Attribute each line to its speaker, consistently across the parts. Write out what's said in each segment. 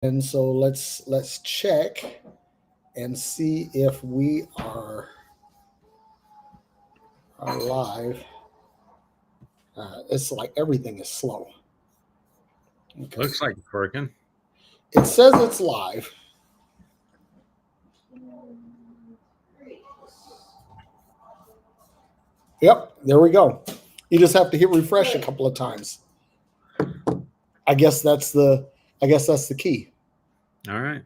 Speaker 1: And so let's check and see if we are live. It's like everything is slow. Okay.
Speaker 2: Looks like it's working.
Speaker 1: It says it's live. Yep, there we go. You just have to hit refresh a couple of times. I guess that's the key.
Speaker 2: All right.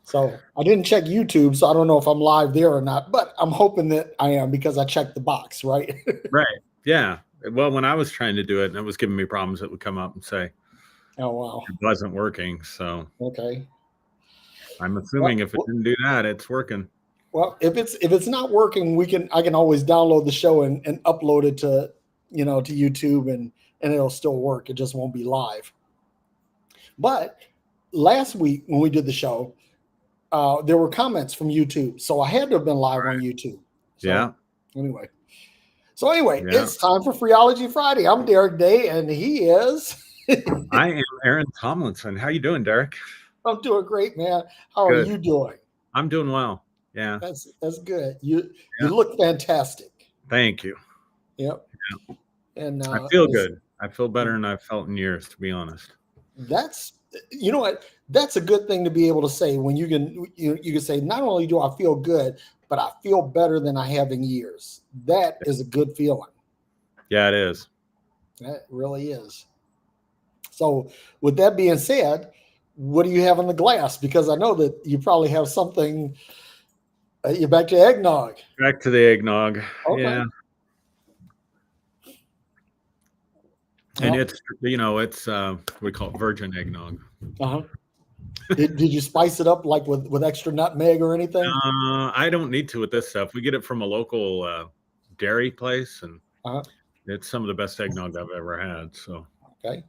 Speaker 1: So I didn't check YouTube, so I don't know if I'm live there or not, but I'm hoping that I am because I checked the box, right?
Speaker 2: Right. Yeah. Well, when I was trying to do it and it was giving me problems, it would come up and say
Speaker 1: Oh wow.
Speaker 2: it wasn't working. So
Speaker 1: Okay.
Speaker 2: I'm assuming if it didn't do that, it's working.
Speaker 1: Well, if it's not working, I can always download the show and upload it to to YouTube and it'll still work. It just won't be live. But last week when we did the show, there were comments from YouTube, so I had to have been live on YouTube. So,
Speaker 2: Yeah.
Speaker 1: Anyway,
Speaker 2: Yeah.
Speaker 1: it's time for Phreology Friday. I'm Derek Day, and he is.
Speaker 2: I am Aaron Tomlinson. How you doing, Derek?
Speaker 1: I'm doing great, man. How are
Speaker 2: Good.
Speaker 1: you doing?
Speaker 2: I'm doing well. Yeah.
Speaker 1: That's good. You
Speaker 2: Yeah.
Speaker 1: look fantastic.
Speaker 2: Thank you.
Speaker 1: Yep.
Speaker 2: Yeah.
Speaker 1: And
Speaker 2: I feel good. I feel better than I've felt in years, to be honest.
Speaker 1: That's you know what? That's a good thing to be able to say when you can say not only do I feel good, but I feel better than I have in years. That is a good feeling.
Speaker 2: Yeah, it is.
Speaker 1: That really is. So, with that being said, what do you have in the glass? Because I know that you probably have something. You're back to eggnog.
Speaker 2: Back to the eggnog.
Speaker 1: Okay.
Speaker 2: Yeah. And it's we call it virgin eggnog.
Speaker 1: Uh-huh. Did you spice it up like with extra nutmeg or anything?
Speaker 2: I don't need to with this stuff. We get it from a local dairy place, and it's some of the best eggnog I've ever had. So
Speaker 1: okay,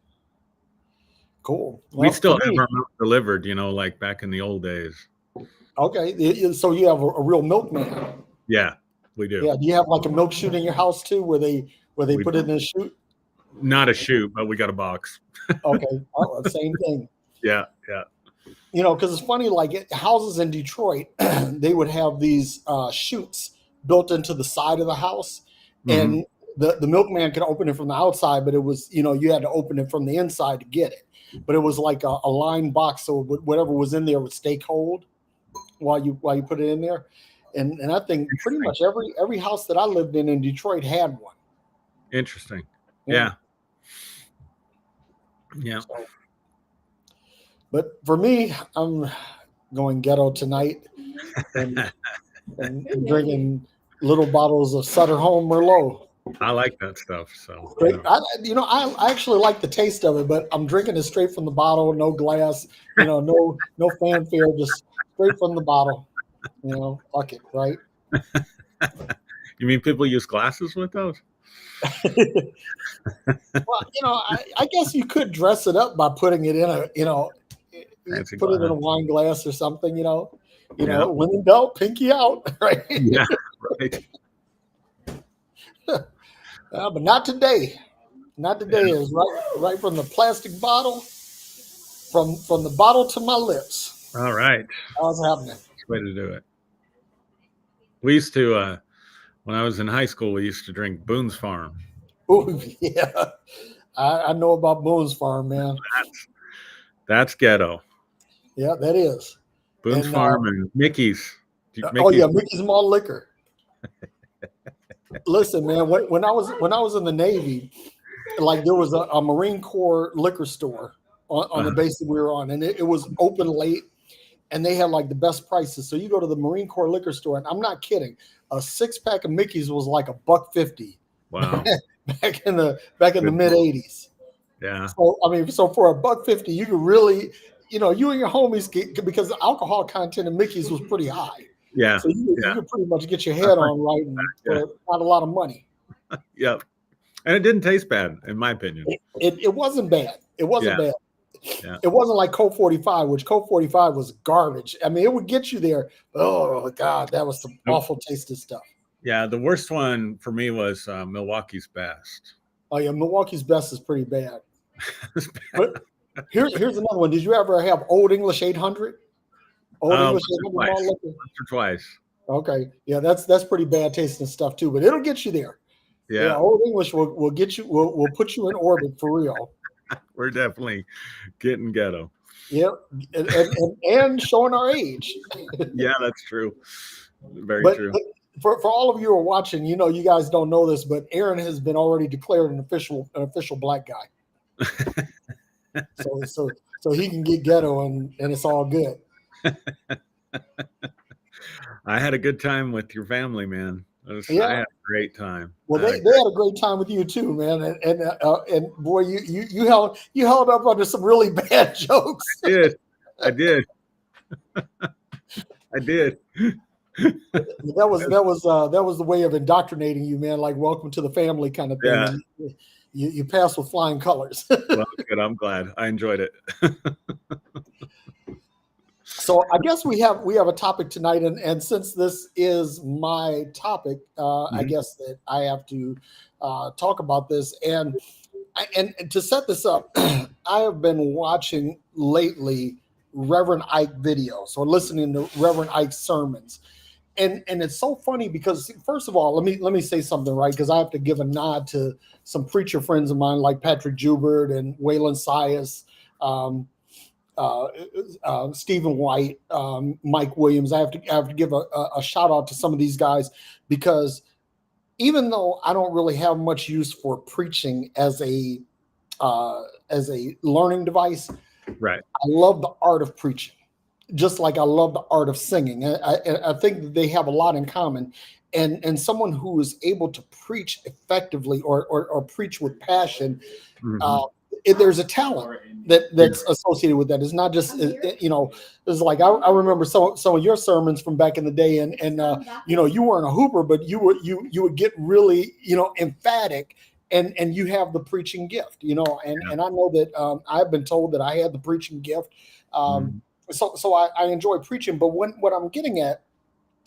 Speaker 1: cool.
Speaker 2: Well, we still have our milk delivered, like back in the old days.
Speaker 1: Okay, so you have a real milkman.
Speaker 2: Yeah, we do.
Speaker 1: Yeah, do you have like a milk chute in your house too, where they put it in a chute?
Speaker 2: Not a chute, but we got a box.
Speaker 1: Okay, same thing.
Speaker 2: Yeah.
Speaker 1: Because it's funny, like houses in Detroit, they would have these chutes built into the side of the house, and the milkman could open it from the outside, but it was, you had to open it from the inside to get it. But it was like a lined box, so whatever was in there would stay cold while you put it in there. And I think pretty much every house that I lived in Detroit had one.
Speaker 2: Interesting. Yeah.
Speaker 1: So, but for me, I'm going ghetto tonight and drinking little bottles of Sutter Home Merlot.
Speaker 2: I like that stuff. So
Speaker 1: I actually like the taste of it, but I'm drinking it straight from the bottle, no glass, no fanfare, just straight from the bottle. Fuck it, right?
Speaker 2: You mean people use glasses with those?
Speaker 1: Well, I guess you could dress it up by putting it in a, put it in a wine glass or something, when in doubt, pinky out, right?
Speaker 2: Yeah, right.
Speaker 1: But not today. Not today. It was right from the plastic bottle, from the bottle to my lips.
Speaker 2: All right.
Speaker 1: How's happening?
Speaker 2: That's the way to do it. We used to, when I was in high school, we used to drink Boone's Farm.
Speaker 1: Oh, yeah. I know about Boone's Farm, man.
Speaker 2: That's ghetto.
Speaker 1: Yeah, that is.
Speaker 2: Boone's Farm and Mickey's.
Speaker 1: Mickey's Malt Liquor. Listen, man, when I was in the Navy, like there was a Marine Corps liquor store on the base that we were on, and it was open late, and they had like the best prices. So you go to the Marine Corps liquor store, and I'm not kidding, a 6-pack of Mickey's was like $1.50.
Speaker 2: Wow.
Speaker 1: back in the mid '80s.
Speaker 2: Yeah.
Speaker 1: So for $1.50, you could really, you and your homies because the alcohol content of Mickey's was pretty high.
Speaker 2: Yeah.
Speaker 1: So you could pretty much get your head on right and for not a lot of money.
Speaker 2: Yep. And it didn't taste bad, in my opinion.
Speaker 1: It wasn't bad. It wasn't bad.
Speaker 2: Yeah.
Speaker 1: It wasn't like Coke 45, which Coke 45 was garbage. I mean, it would get you there. Oh, God, that was some awful tasting stuff.
Speaker 2: Yeah, the worst one for me was Milwaukee's Best.
Speaker 1: Oh, yeah, Milwaukee's Best is pretty bad.
Speaker 2: Bad.
Speaker 1: Here's another one. Did you ever have Old English 800? Old English
Speaker 2: Once or
Speaker 1: 800
Speaker 2: twice.
Speaker 1: malt liquor?
Speaker 2: Once or twice.
Speaker 1: Okay, yeah, that's pretty bad tasting stuff too, but it'll get you there. Yeah,
Speaker 2: Yeah,
Speaker 1: Old English will get you. Will put you in orbit for real.
Speaker 2: we're definitely getting ghetto.
Speaker 1: Yep, and showing our age.
Speaker 2: Yeah, that's true. Very
Speaker 1: But
Speaker 2: true.
Speaker 1: for all of you who are watching, you guys don't know this, but Aaron has been already declared an official black guy. So he can get ghetto and it's all good.
Speaker 2: I had a good time with your family, man.
Speaker 1: Yeah.
Speaker 2: I had a great time.
Speaker 1: Well, they had a great time with you too, man, and boy, you held up under some really bad jokes.
Speaker 2: I did. I did.
Speaker 1: That was the way of indoctrinating you, man. Like welcome to the family kind of thing.
Speaker 2: Yeah.
Speaker 1: You passed with flying colors.
Speaker 2: Well, good. I'm glad. I enjoyed it.
Speaker 1: So I guess we have a topic tonight, and since this is my topic, I guess that I have to talk about this. And to set this up, I have been watching lately Reverend Ike videos or listening to Reverend Ike's sermons. And it's so funny because first of all, let me say something, right? Because I have to give a nod to some preacher friends of mine like Patrick Joubert and Waylon Sias, Stephen White, Mike Williams. I have to give a shout out to some of these guys because even though I don't really have much use for preaching as a learning device,
Speaker 2: right?
Speaker 1: I love the art of preaching, just like I love the art of singing. I think that they have a lot in common. And someone who is able to preach effectively or preach with passion, there's a talent that's associated with that. It's not just it's like I remember some of your sermons from back in the day, and you weren't a hooper, but you would get really emphatic, and you have the preaching gift, and I know that I've been told that I had the preaching gift. So I enjoy preaching, but what I'm getting at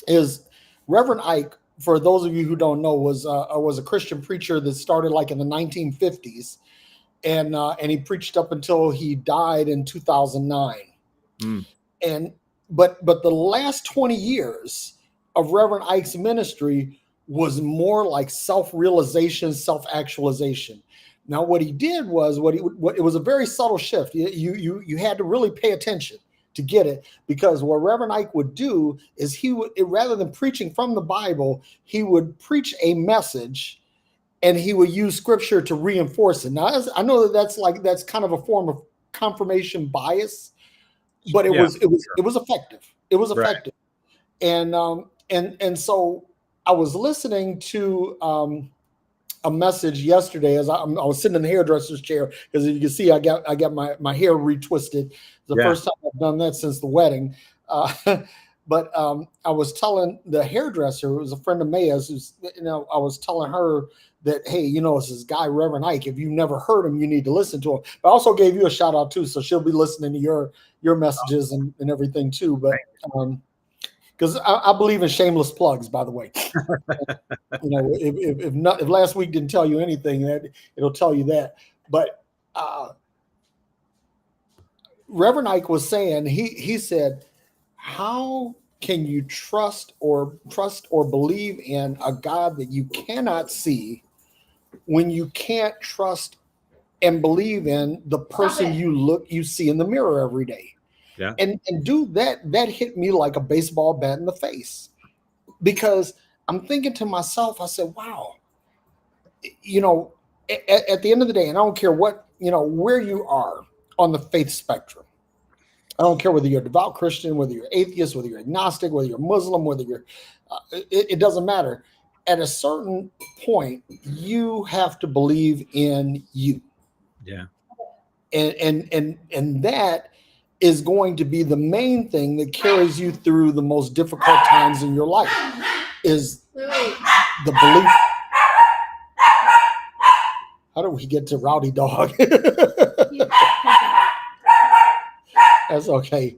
Speaker 1: is Reverend Ike, for those of you who don't know, was a Christian preacher that started like in the 1950s. And he preached up until he died in 2009. But the last 20 years of Reverend Ike's ministry was more like self-realization, self-actualization. Now, what he did was it was a very subtle shift. You had to really pay attention to get it, because what Reverend Ike would do is he would, rather than preaching from the Bible, he would preach a message and he would use scripture to reinforce it. Now, I know that's kind of a form of confirmation bias, but it was effective. It was effective. Right. And so I was listening to a message yesterday as I was sitting in the hairdresser's chair, because you can see I got my hair retwisted. The first time I've done that since the wedding. But I was telling the hairdresser, it was a friend of Maya's, I was telling her that, hey, it's this guy, Reverend Ike. If you've never heard him, you need to listen to him. But I also gave you a shout out too, so she'll be listening to your messages and everything too. But because I believe in shameless plugs, by the way. If last week didn't tell you anything, that it'll tell you that. But Reverend Ike was saying, he said, how can you trust or believe in a God that you cannot see when you can't trust and believe in the person you see in the mirror every day?
Speaker 2: Yeah.
Speaker 1: And dude, that hit me like a baseball bat in the face, because I'm thinking to myself, I said, wow, at the end of the day, and I don't care what, where you are on the faith spectrum. I don't care whether you're a devout Christian, whether you're atheist, whether you're agnostic, whether you're Muslim, whether you're, it doesn't matter. At a certain point, you have to believe in you.
Speaker 2: Yeah.
Speaker 1: And that is going to be the main thing that carries you through the most difficult times in your life, is the belief. How do we get to Rowdy Dog? That's okay.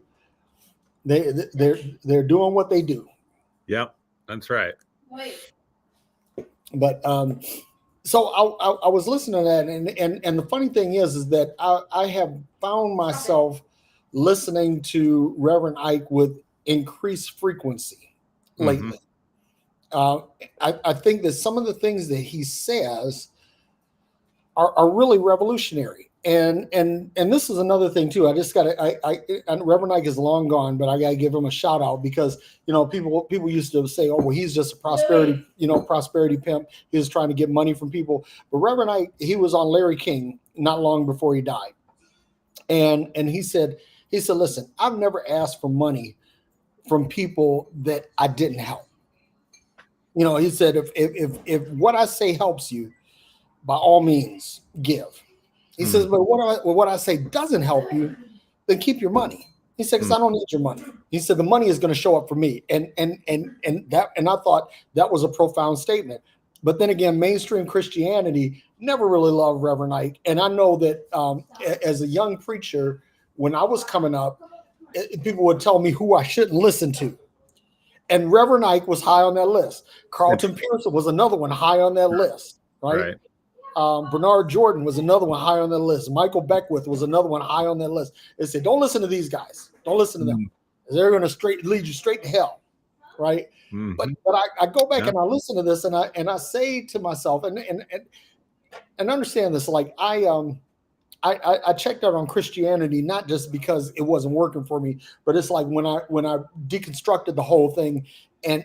Speaker 1: They're doing what they do.
Speaker 2: Yep, that's right.
Speaker 1: But So I was listening to that, and the funny thing is that I have found myself listening to Reverend Ike with increased frequency
Speaker 2: Mm-hmm.
Speaker 1: lately. Uh, I think that some of the things that he says are really revolutionary. And this is another thing too. I just got to Reverend Ike is long gone, but I got to give him a shout out because people used to say, oh well, he's just a prosperity pimp. He was trying to get money from people. But Reverend Ike, he was on Larry King not long before he died, and he said, listen, I've never asked for money from people that I didn't help. He said if what I say helps you, by all means give. He says,
Speaker 2: Mm-hmm.
Speaker 1: but what I say doesn't help you, then keep your money. He said, because I don't need your money. He said, the money is going to show up for me. And I thought that was a profound statement. But then again, mainstream Christianity never really loved Reverend Ike. And I know that as a young preacher, when I was coming up, people would tell me who I shouldn't listen to. And Reverend Ike was high on that list. Carlton Pearson was another one high on that list, right? Bernard Jordan was another one high on that list. Michael Beckwith was another one high on that list. They said, don't listen to these guys. Don't listen to them. They're going to lead you straight to hell, right?
Speaker 2: Mm-hmm.
Speaker 1: But I go back and I listen to this and I say to myself and understand this. Like I checked out on Christianity not just because it wasn't working for me, but it's like when I deconstructed the whole thing and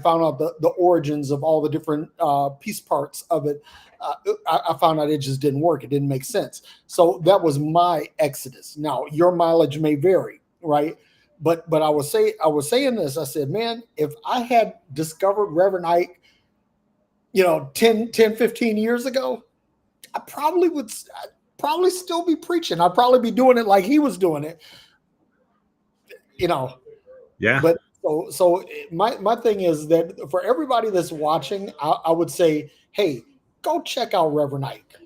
Speaker 1: found out the origins of all the different piece parts of it. I found out it just didn't work. It didn't make sense. So that was my exodus. Now your mileage may vary, right? But I was saying this. I said, man, if I had discovered Reverend Ike, 10, 15 years ago, I probably would probably still be preaching. I'd probably be doing it like he was doing it,
Speaker 2: Yeah.
Speaker 1: But so my thing is that for everybody that's watching, I would say, hey, go check out Reverend Ike.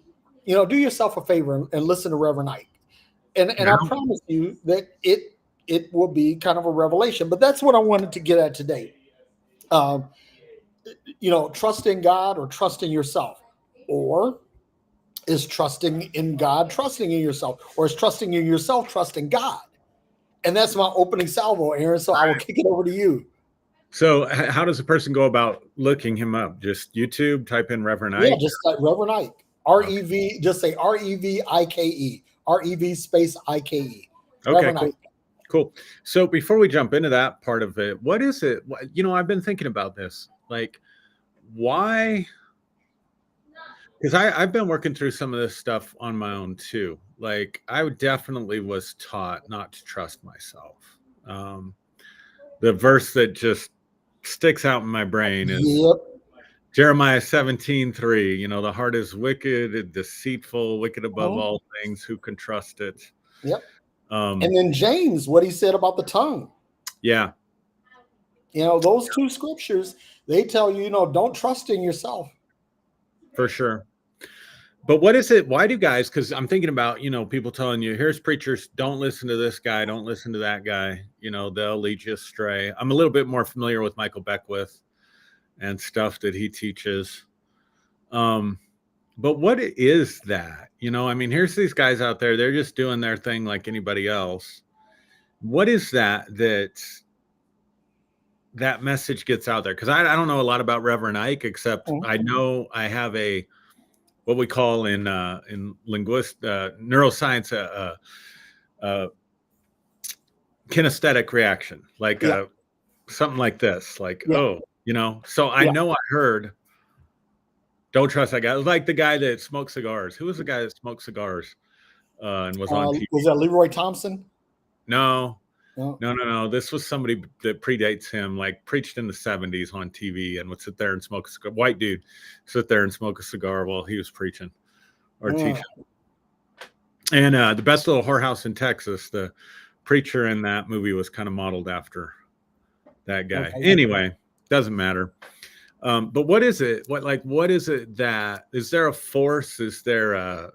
Speaker 1: Do yourself a favor and listen to Reverend Ike. And I promise you that it will be kind of a revelation. But that's what I wanted to get at today. Trust in God or trust in yourself, or is trusting in God trusting in yourself, or is trusting in yourself trusting God? And that's my opening salvo, Aaron. So I will kick it over to you.
Speaker 2: So how does a person go about looking him up? Just YouTube, type in Reverend Ike?
Speaker 1: Yeah, just like Reverend Ike. R-E-V, just say R-E-V-I-K-E. R-E-V space I-K-E.
Speaker 2: Okay, cool. Cool. So before we jump into that part of it, what is it? I've been thinking about this. Like, why? Because I've been working through some of this stuff on my own too. Like, I definitely was taught not to trust myself. The verse that just sticks out in my brain is Jeremiah 17:3. The heart is wicked and deceitful, wicked above all things. Who can trust it?
Speaker 1: Yep. And then James, what he said about the tongue.
Speaker 2: Yeah.
Speaker 1: Those two scriptures, they tell you, don't trust in yourself.
Speaker 2: For sure. But what is it? Why do guys? Because I'm thinking about, people telling you, here's preachers, don't listen to this guy, don't listen to that guy. They'll lead you astray. I'm a little bit more familiar with Michael Beckwith and stuff that he teaches. But what is that? Here's these guys out there, they're just doing their thing like anybody else. What is that message gets out there? Because I don't know a lot about Reverend Ike, except I know I have what we call in neuroscience kinesthetic reaction, like something like this, like So I know I heard, don't trust that guy. It was like the guy that smoked cigars. Who was the guy that smoked cigars and was on TV?
Speaker 1: Was that Leroy Thompson?
Speaker 2: No. This was somebody that predates him, like preached in the 70s on TV and would sit there and smoke a cigar. White dude, sit there and smoke a cigar while he was preaching or teaching. And the Best Little Whorehouse in Texas, the preacher in that movie was kind of modeled after that guy. Okay. Anyway, doesn't matter. But what is it? What is it that, is there a force? Is there a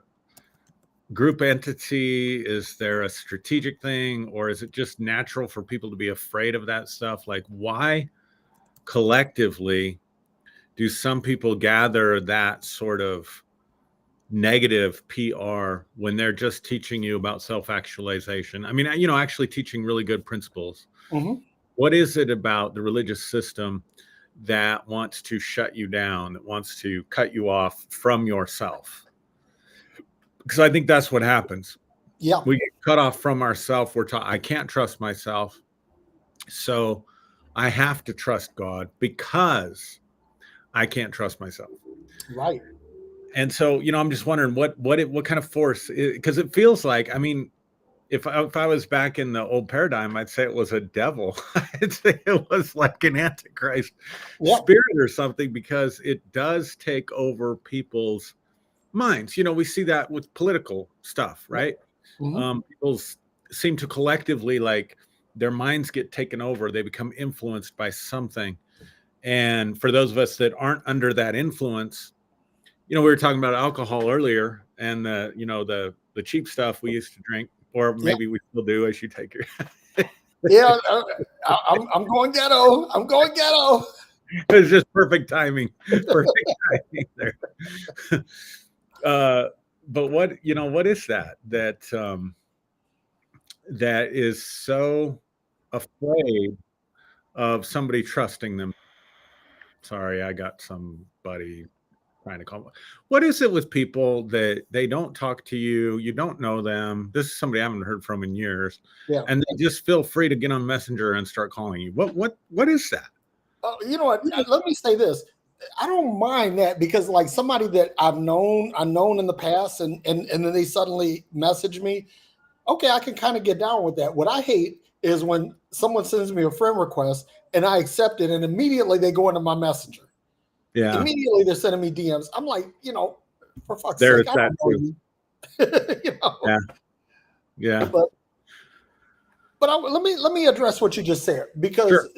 Speaker 2: group entity? Is there a strategic thing? Or is it just natural for people to be afraid of that stuff? Like, why collectively do some people gather that sort of negative PR when they're just teaching you about self-actualization? I mean, actually teaching really good principles.
Speaker 1: Mm-hmm.
Speaker 2: What is it about the religious system that wants to shut you down, that wants to cut you off from yourself? Because I think that's what happens.
Speaker 1: Yeah.
Speaker 2: We get cut off from ourselves. We're taught, I can't trust myself, so I have to trust God because I can't trust myself.
Speaker 1: Right.
Speaker 2: And so, I'm just wondering what kind of force, because it feels like, I mean, if I was back in the old paradigm, I'd say it was a devil. I'd say it was like an antichrist spirit or something, because it does take over people's minds. We see that with political stuff, right?
Speaker 1: Mm-hmm.
Speaker 2: People seem to collectively, like, their minds get taken over. They become influenced by something. And for those of us that aren't under that influence, we were talking about alcohol earlier, and the cheap stuff we used to drink, or maybe we still do as you take your.
Speaker 1: Yeah, I'm going ghetto. I'm going ghetto.
Speaker 2: It's just perfect timing. Perfect timing there. But what is that that is so afraid of somebody trusting them? Sorry, I got somebody trying to call. What is it with people that they don't talk to you? You don't know them. This is somebody I haven't heard from in years.
Speaker 1: Yeah.
Speaker 2: And they just feel free to get on Messenger and start calling you. What is that?
Speaker 1: You know what? Let me say this. I don't mind that, because like somebody that I've known in the past, and then they suddenly message me. Okay, I can kind of get down with that. What I hate is when someone sends me a friend request and I accept it, and immediately they go into my Messenger.
Speaker 2: Yeah.
Speaker 1: Immediately they're sending me DMs. I'm like, for fuck's
Speaker 2: There's
Speaker 1: sake, I
Speaker 2: that
Speaker 1: don't know
Speaker 2: too.
Speaker 1: you.
Speaker 2: Yeah. Yeah.
Speaker 1: But let me address what you just said, because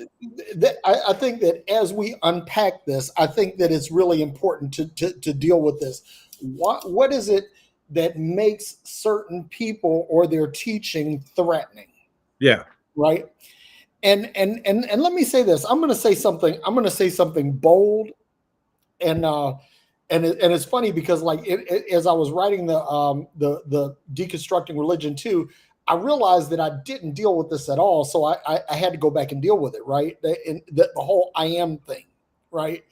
Speaker 1: I think that as we unpack this, I think that it's really important to deal with this. What is it that makes certain people or their teaching threatening?
Speaker 2: Yeah.
Speaker 1: Right. And let me say this. I'm going to say something bold, and it's funny because, like, as I was writing the Deconstructing Religion 2, I realized that I didn't deal with this at all. So I had to go back and deal with it. Right. The whole I am thing. Right.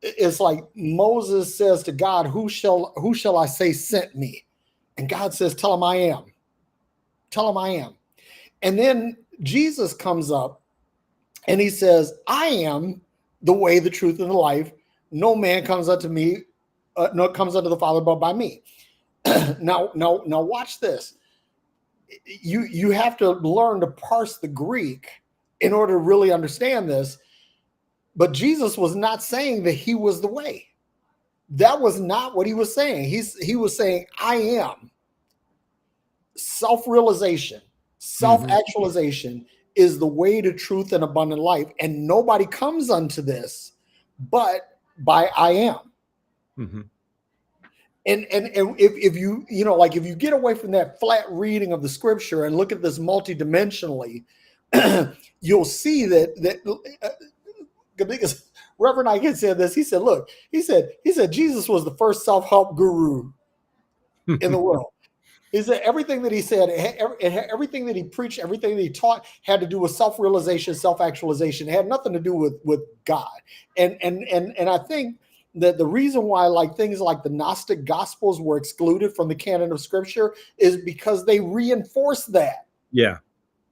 Speaker 1: It's like Moses says to God, who shall I say sent me? And God says, tell him I am. Tell him I am. And then Jesus comes up and he says, I am the way, the truth, and the life. No man comes unto me, no comes unto the Father but by me. Now watch this. You have to learn to parse the Greek in order to really understand this. But Jesus was not saying that he was the way. That was not what he was saying. He was saying, I am. Self-realization, self-actualization is the way to truth and abundant life. And nobody comes unto this but by I am.
Speaker 2: Mm-hmm.
Speaker 1: And if you like, if you get away from that flat reading of the scripture and look at this multidimensionally, you'll see that because Reverend Ike said this. He said, look, he said Jesus was the first self-help guru in the world. He said everything that he said, everything that he preached, everything that he taught had to do with self-realization, self-actualization. It had nothing to do with God. And I think that the reason why, like, things like the Gnostic Gospels were excluded from the canon of Scripture is because they reinforce that.
Speaker 2: Yeah.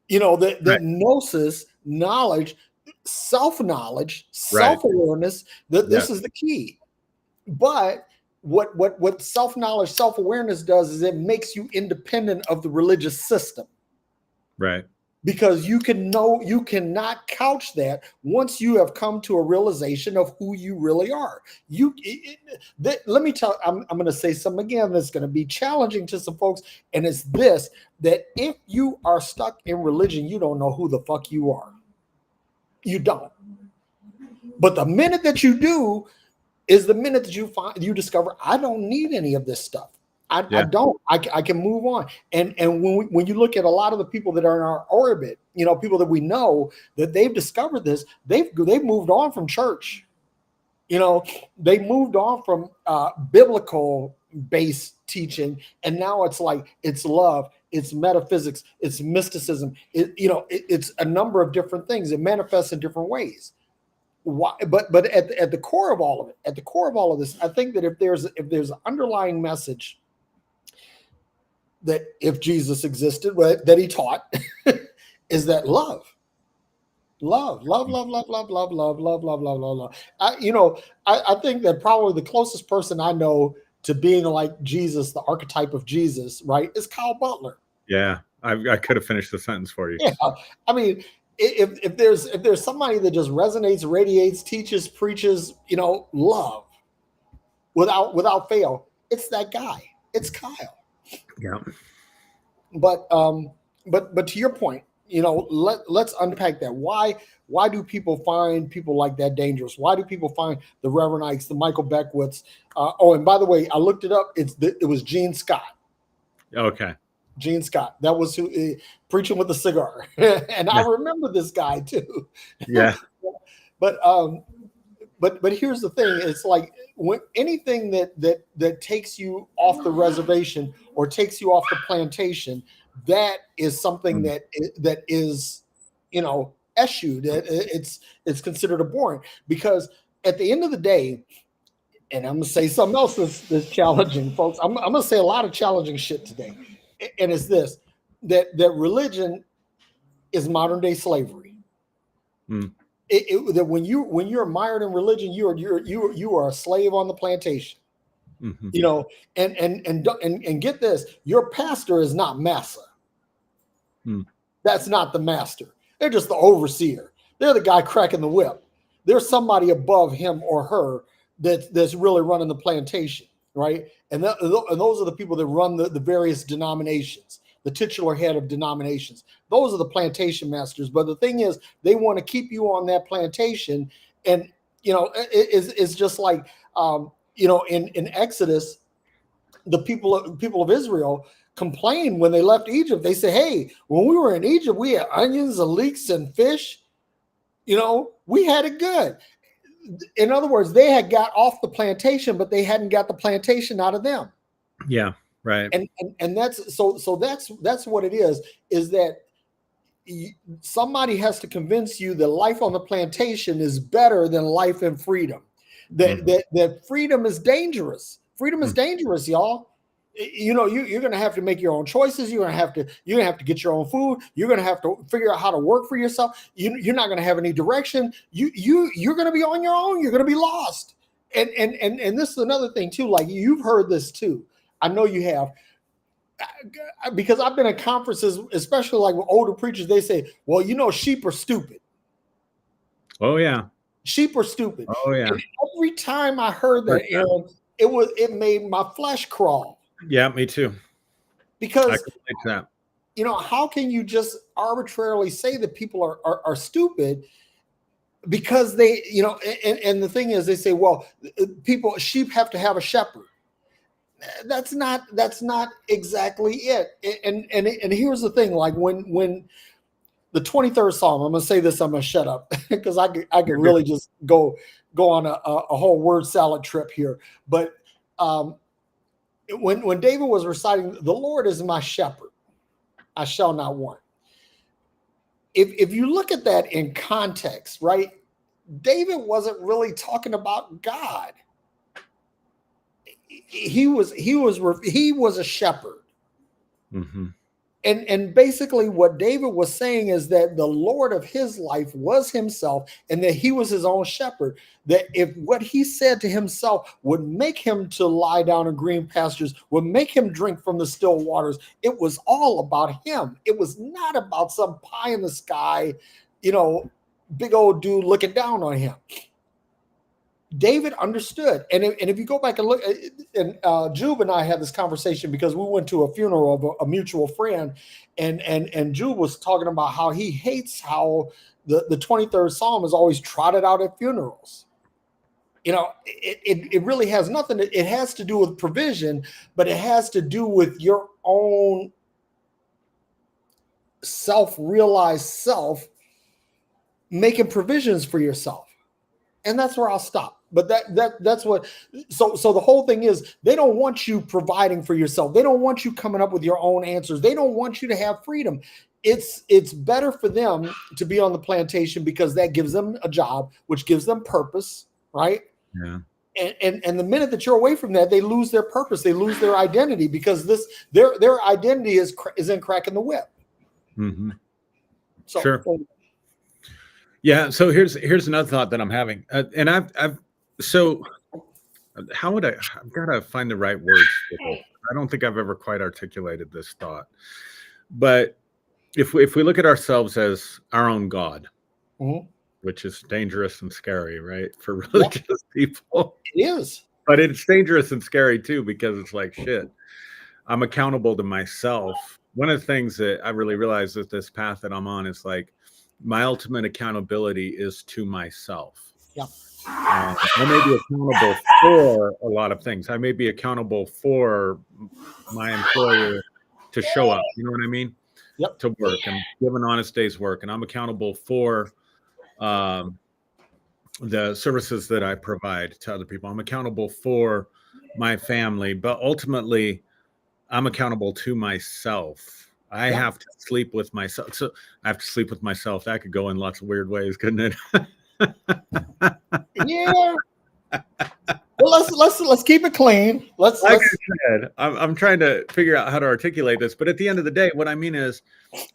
Speaker 1: That gnosis, knowledge, self-knowledge, self-awareness, that this is the key. But what self-knowledge, self-awareness does is it makes you independent of the religious system.
Speaker 2: Right.
Speaker 1: Because you cannot couch that once you have come to a realization of who you really are. Let me tell, I'm going to say something again that's going to be challenging to some folks. And it's this, that if you are stuck in religion, you don't know who the fuck you are. You don't. But the minute that you do is the minute that you discover, I don't need any of this stuff. I don't. I can move on. And when you look at a lot of the people that are in our orbit, people that we know that they've discovered this, they've moved on from church. You know, they moved on from biblical based teaching, and now it's like it's love, it's metaphysics, it's mysticism. It's a number of different things. It manifests in different ways. Why? But at the core of all of it, at the core of all of this, I think that if there's an underlying message that if Jesus existed, that he taught, is that love. Love, love, love, love, love, love, love, love, love, love, love, love. I think that probably the closest person I know to being like Jesus, the archetype of Jesus, right, is Kyle Butler.
Speaker 2: Yeah, I could have finished the sentence for you.
Speaker 1: Yeah, I mean, if there's somebody that just resonates, radiates, teaches, preaches, love without fail, it's that guy. It's Kyle.
Speaker 2: Yeah.
Speaker 1: But to your point, let's unpack that. Why do people find people like that dangerous? Why do people find the Reverend Ikes, the Michael Beckwiths? And by the way, I looked it up. It was Gene Scott.
Speaker 2: Okay.
Speaker 1: Gene Scott. That was who preaching with a cigar, and I remember this guy too.
Speaker 2: Yeah.
Speaker 1: But here's the thing: it's like when anything that takes you off the reservation or takes you off the plantation, that is something that is eschewed. It's considered abhorrent, because at the end of the day, and I'm gonna say something else that's challenging, folks. I'm gonna say a lot of challenging shit today, and it's this: that religion is modern day slavery. That when you're mired in religion, you are a slave on the plantation.
Speaker 2: Mm-hmm.
Speaker 1: And get this: your pastor is not massa. That's not the master. They're just the overseer. They're the guy cracking the whip. There's somebody above him or her that's really running the plantation, right? And those are the people that run the various denominations, the titular head of denominations. Those are the plantation masters. But the thing is, they want to keep you on that plantation. And, it's just like, in Exodus, the people of Israel complained when they left Egypt. They say, hey, when we were in Egypt, we had onions and leeks and fish. We had it good. In other words, they had got off the plantation, but they hadn't got the plantation out of them.
Speaker 2: Yeah, right.
Speaker 1: And that's that's what it is that somebody has to convince you that life on the plantation is better than life in freedom. That freedom is dangerous. Freedom is dangerous, y'all. You're going to have to make your own choices. You're going to have to get your own food. You're going to have to figure out how to work for yourself. You're not going to have any direction. You're going to be on your own. You're going to be lost. And this is another thing too. Like, you've heard this too. I know you have, because I've been at conferences, especially like with older preachers. They say, well, sheep are stupid.
Speaker 2: Oh yeah.
Speaker 1: Sheep are stupid.
Speaker 2: Oh yeah.
Speaker 1: And every time I heard that, Aaron, it made my flesh crawl.
Speaker 2: Yeah, me too.
Speaker 1: Because
Speaker 2: I can relate to that.
Speaker 1: How can you just arbitrarily say that people are stupid because they, and the thing is, they say, well, sheep have to have a shepherd. That's not exactly it. And here's the thing: like when the 23rd Psalm, I'm going to say this, I'm going to shut up because I could really just go on a whole word salad trip here. But when David was reciting, the Lord is my shepherd, I shall not want. If you look at that in context, right, David wasn't really talking about God. He was a shepherd.
Speaker 2: Mm-hmm.
Speaker 1: And basically what David was saying is that the Lord of his life was himself, and that he was his own shepherd, that if what he said to himself would make him to lie down in green pastures, would make him drink from the still waters, it was all about him. It was not about some pie in the sky, big old dude looking down on him. David understood. And if you go back and look, and Jube and I had this conversation because we went to a funeral of a mutual friend, and Jube was talking about how he hates how the 23rd Psalm is always trotted out at funerals. It really has nothing. It has to do with provision, but it has to do with your own self-realized self making provisions for yourself. And that's where I'll stop. But that's what. So the whole thing is they don't want you providing for yourself. They don't want you coming up with your own answers. They don't want you to have freedom. It's better for them to be on the plantation because that gives them a job, which gives them purpose, right?
Speaker 2: Yeah.
Speaker 1: And the minute that you're away from that, they lose their purpose. They lose their identity because their identity is in cracking the whip.
Speaker 2: Mm-hmm.
Speaker 1: So,
Speaker 2: sure. Yeah. So here's another thought that I'm having, and I've how would I've got to find the right words for this. I don't think I've ever quite articulated this thought, but if we look at ourselves as our own God, mm-hmm. which is dangerous and scary, right, for religious people,
Speaker 1: it is.
Speaker 2: But it's dangerous and scary too because it's like shit. I'm accountable to myself. One of the things that I really realized with this path that I'm on is like my ultimate accountability is to myself.
Speaker 1: Yeah.
Speaker 2: I may be accountable for a lot of things. I may be accountable for my employer to show up. You know what I mean?
Speaker 1: Yep.
Speaker 2: To work and give an honest day's work. And I'm accountable for the services that I provide to other people. I'm accountable for my family, but ultimately I'm accountable to myself. I have to sleep with myself. So I have to sleep with myself. That could go in lots of weird ways, couldn't it?
Speaker 1: Yeah. Well, let's keep it clean.
Speaker 2: I said, I'm trying to figure out how to articulate this, but at the end of the day, what I mean is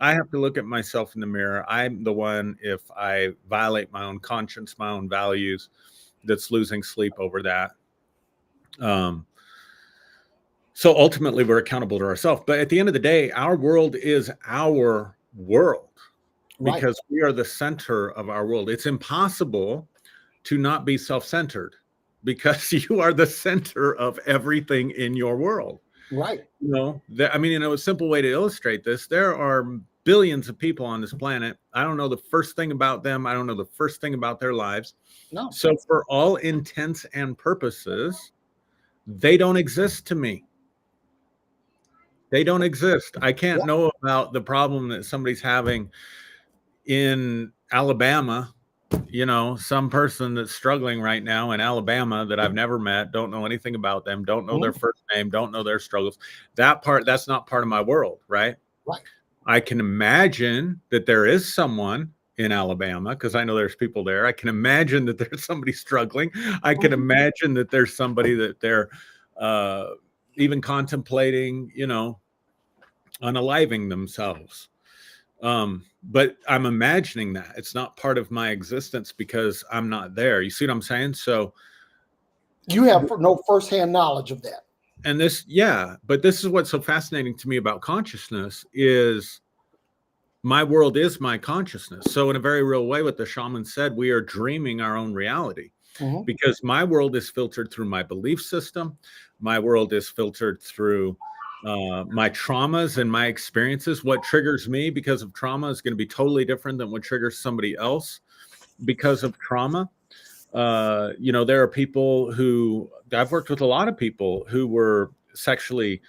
Speaker 2: I have to look at myself in the mirror. I'm the one, if I violate my own conscience, my own values, that's losing sleep over that. So ultimately we're accountable to ourselves, but at the end of the day, our world is our world because we are the center of our world. It's impossible to not be self-centered because you are the center of everything in your world.
Speaker 1: Right.
Speaker 2: You know, a simple way to illustrate this, there are billions of people on this planet. I don't know the first thing about them. I don't know the first thing about their lives.
Speaker 1: No.
Speaker 2: So for all intents and purposes, they don't exist to me. They don't exist. I can't know about the problem that somebody's having in Alabama. You know, some person that's struggling right now in Alabama that I've never met, don't know anything about them, don't know their first name, don't know their struggles. That's not part of my world, right?
Speaker 1: Right.
Speaker 2: I can imagine that there is someone in Alabama because I know there's people there. I can imagine that there's somebody struggling. I can imagine that there's somebody that they're even contemplating, unaliving themselves. But I'm imagining that it's not part of my existence because I'm not there. You see what I'm saying? So
Speaker 1: you have no firsthand knowledge of that.
Speaker 2: And but this is what's so fascinating to me about consciousness is my world is my consciousness. So in a very real way, what the shaman said, we are dreaming our own reality because my world is filtered through my belief system. My world is filtered through my traumas and my experiences. What triggers me because of trauma is going to be totally different than what triggers somebody else because of trauma. There are people who I've worked with a lot of people who were sexually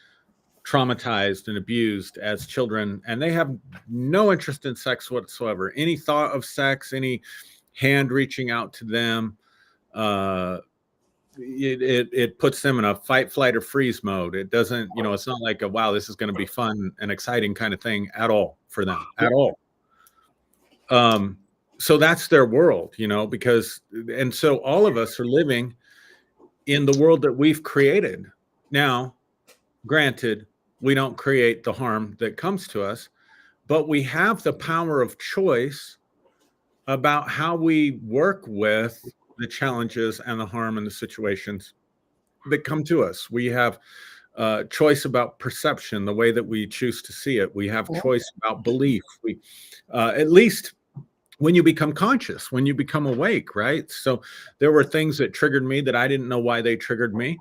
Speaker 2: traumatized and abused as children, and they have no interest in sex whatsoever. Any thought of sex, any hand reaching out to them, it puts them in a fight, flight, or freeze mode. It doesn't, it's not like wow, this is going to be fun and exciting kind of thing at all for them at all. So that's their world, and so all of us are living in the world that we've created. Now, granted, we don't create the harm that comes to us, but we have the power of choice about how we work with the challenges and the harm and the situations that come to us. We have choice about perception, the way that we choose to see it. We have choice about belief. We, at least when you become conscious, when you become awake, right? So there were things that triggered me that I didn't know why they triggered me.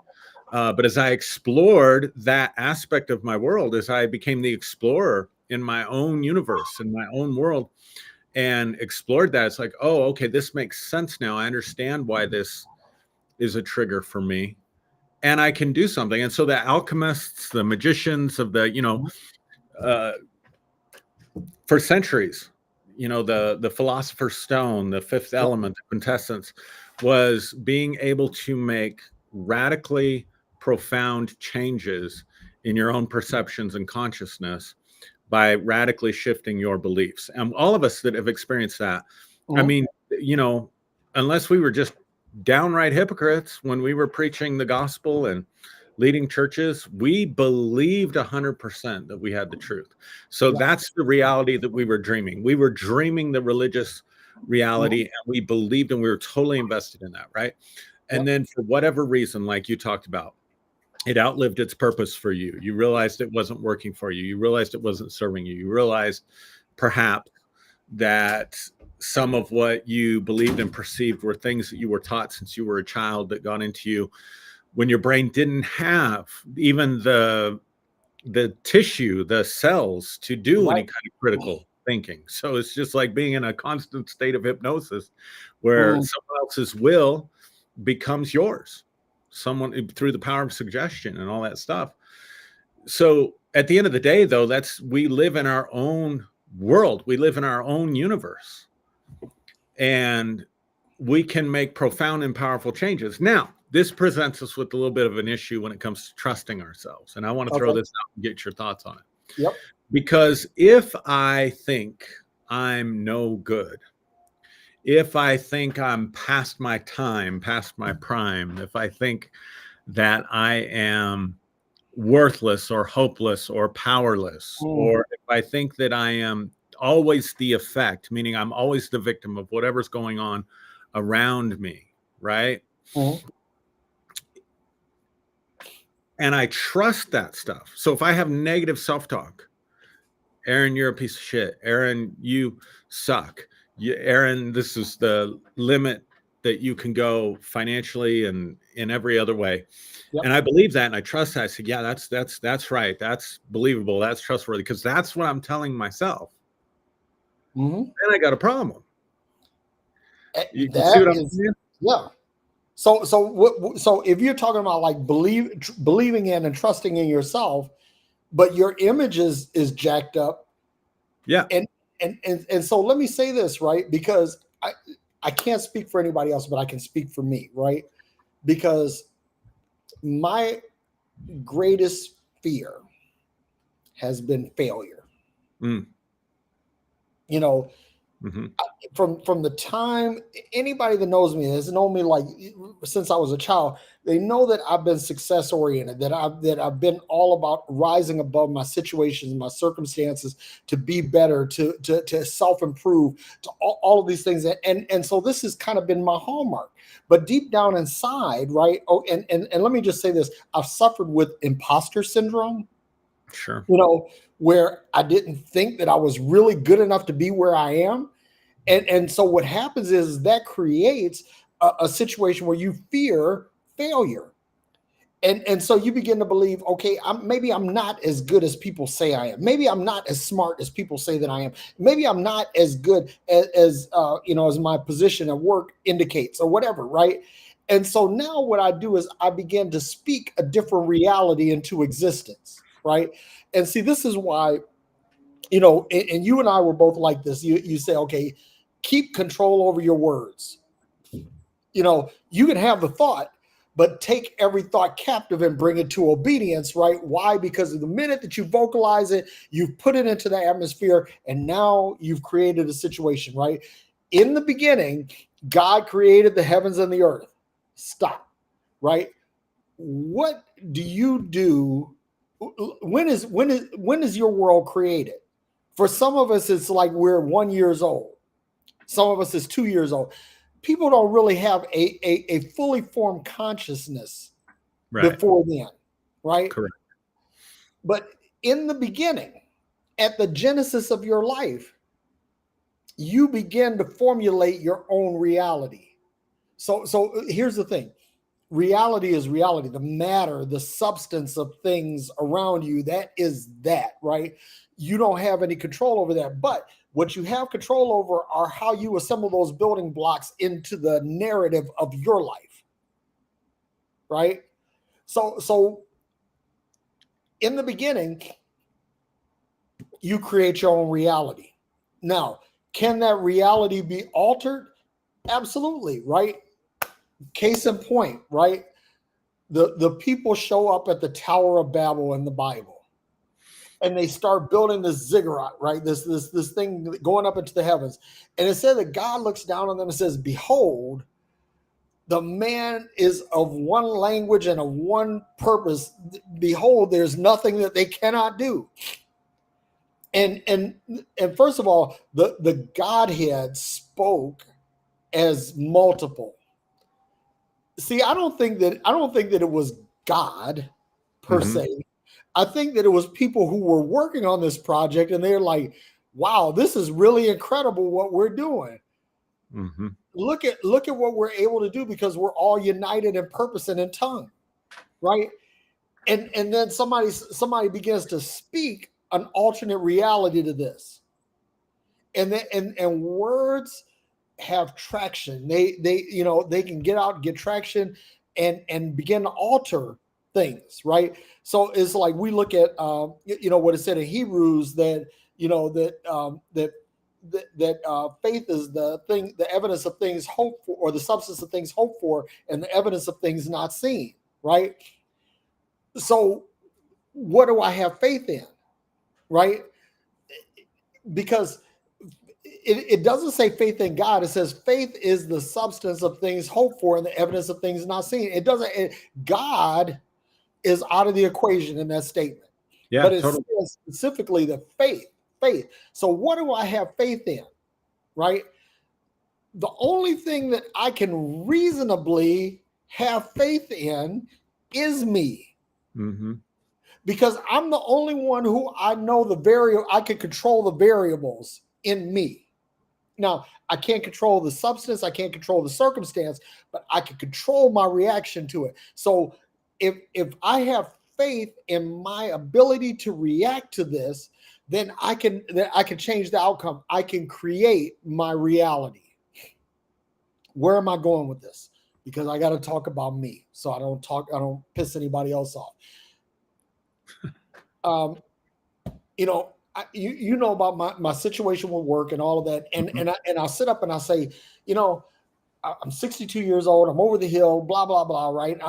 Speaker 2: But as I explored that aspect of my world, as I became the explorer in my own universe, in my own world, and explored that, it's like, oh, okay, this makes sense now. I understand why this is a trigger for me, and I can do something. And so the alchemists, the magicians of the, for centuries, the philosopher's stone, the fifth element, the quintessence, was being able to make radically profound changes in your own perceptions and consciousness by radically shifting your beliefs. And all of us that have experienced that, I mean, you know, unless we were just downright hypocrites when we were preaching the gospel and leading churches, we believed 100% that we had the truth. So that's the reality that we were dreaming. We were dreaming the religious reality, and we believed, and we were totally invested in that, right? And then for whatever reason, like you talked about, it outlived its purpose for you. You realized it wasn't working for you. You realized it wasn't serving you. You realized perhaps that some of what you believed and perceived were things that you were taught since you were a child that got into you when your brain didn't have even the tissue, the cells to do any kind of critical thinking. So it's just like being in a constant state of hypnosis where someone else's will becomes yours, someone through the power of suggestion and all that stuff. So at the end of the day, though, we live in our own world. We live in our own universe, and we can make profound and powerful changes. Now, this presents us with a little bit of an issue when it comes to trusting ourselves. And I want to throw this out and get your thoughts on it.
Speaker 1: Yep.
Speaker 2: Because if I think I'm no good, if I think I'm past my time, past my prime, if I think that I am worthless or hopeless or powerless, or if I think that I am always the effect, meaning I'm always the victim of whatever's going on around me, right? And I trust that stuff. So if I have negative self-talk, Aaron, you're a piece of shit. Aaron, you suck. Aaron, this is the limit that you can go financially and in every other way. And I believe that, and I trust that. I said, yeah, that's right. That's believable. That's trustworthy, because that's what I'm telling myself. Then I got a problem. You can see what I'm saying?
Speaker 1: Yeah. So if you're talking about like believing in and trusting in yourself, but your image is jacked up.
Speaker 2: Yeah.
Speaker 1: And so let me say this, right? Because I can't speak for anybody else, but I can speak for me, right? Because my greatest fear has been failure. You know, from the time anybody that knows me has known me like since I was a child, they know that I've been success oriented, that I've been all about rising above my situations, my circumstances, to be better, to self-improve, to all of these things. And so this has kind of been my hallmark. But deep down inside, right? Oh, and let me just say this: I've suffered with imposter syndrome.
Speaker 2: Sure.
Speaker 1: You know, where I didn't think that I was really good enough to be where I am. And so what happens is that creates a situation where you fear failure. And so you begin to believe, okay, maybe I'm not as good as people say I am. Maybe I'm not as smart as people say that I am. Maybe I'm not as good as my position at work indicates, or whatever, right? And so now what I do is I begin to speak a different reality into existence, right? And see, this is why, you know, and you and I were both like this. You say, okay, keep control over your words. You know, you can have the thought, but take every thought captive and bring it to obedience, right? Why? Because the minute that you vocalize it, you've put it into the atmosphere, and now you've created a situation, right? In the beginning, God created the heavens and the earth. Stop, right? What do you do? When is your world created? For some of us, it's like we're 1 year old. Some of us is 2 years old. People don't really have a fully formed consciousness before then, right?
Speaker 2: Correct.
Speaker 1: But in the beginning, at the genesis of your life, you begin to formulate your own reality. So here's the thing. Reality is reality. The matter, the substance of things around you, that is that, right? You don't have any control over that. But what you have control over are how you assemble those building blocks into the narrative of your life, right? So in the beginning, you create your own reality. Now, can that reality be altered? Absolutely, right? Case in point, right? The people show up at the Tower of Babel in the Bible, and they start building this ziggurat, right? This thing going up into the heavens. And it said that God looks down on them and says, "Behold, the man is of one language and of one purpose. Behold, there's nothing that they cannot do." And first of all, the Godhead spoke as multiple. See, I don't think that it was God per se. I think that it was people who were working on this project, and they're like, "Wow, this is really incredible what we're doing." Look at what we're able to do because we're all united in purpose and in tongue, right? And then somebody begins to speak an alternate reality to this, and words have traction. They they can get out, get traction, and begin to alter things, right? So it's like we look at what it said in Hebrews that faith is the thing, the evidence of things hoped for, or the substance of things hoped for, and the evidence of things not seen, right? So what do I have faith in, right? Because it doesn't say faith in God. It says faith is the substance of things hoped for and the evidence of things not seen. It doesn't. God is out of the equation in that statement.
Speaker 2: Yeah,
Speaker 1: but it says specifically that faith. So what do I have faith in, right? The only thing that I can reasonably have faith in is me. Because I'm the only one who I know I can control the variables in me. Now, I can't control the substance, I can't control the circumstance, but I can control my reaction to it. So if I have faith in my ability to react to this, then I can change the outcome. I can create my reality. Where am I going with this? Because I got to talk about me, so I don't piss anybody else off. You know about my situation with work and all of that, and I'll sit up and I'll say, I'm 62 years old, I'm over the hill, blah blah blah, right?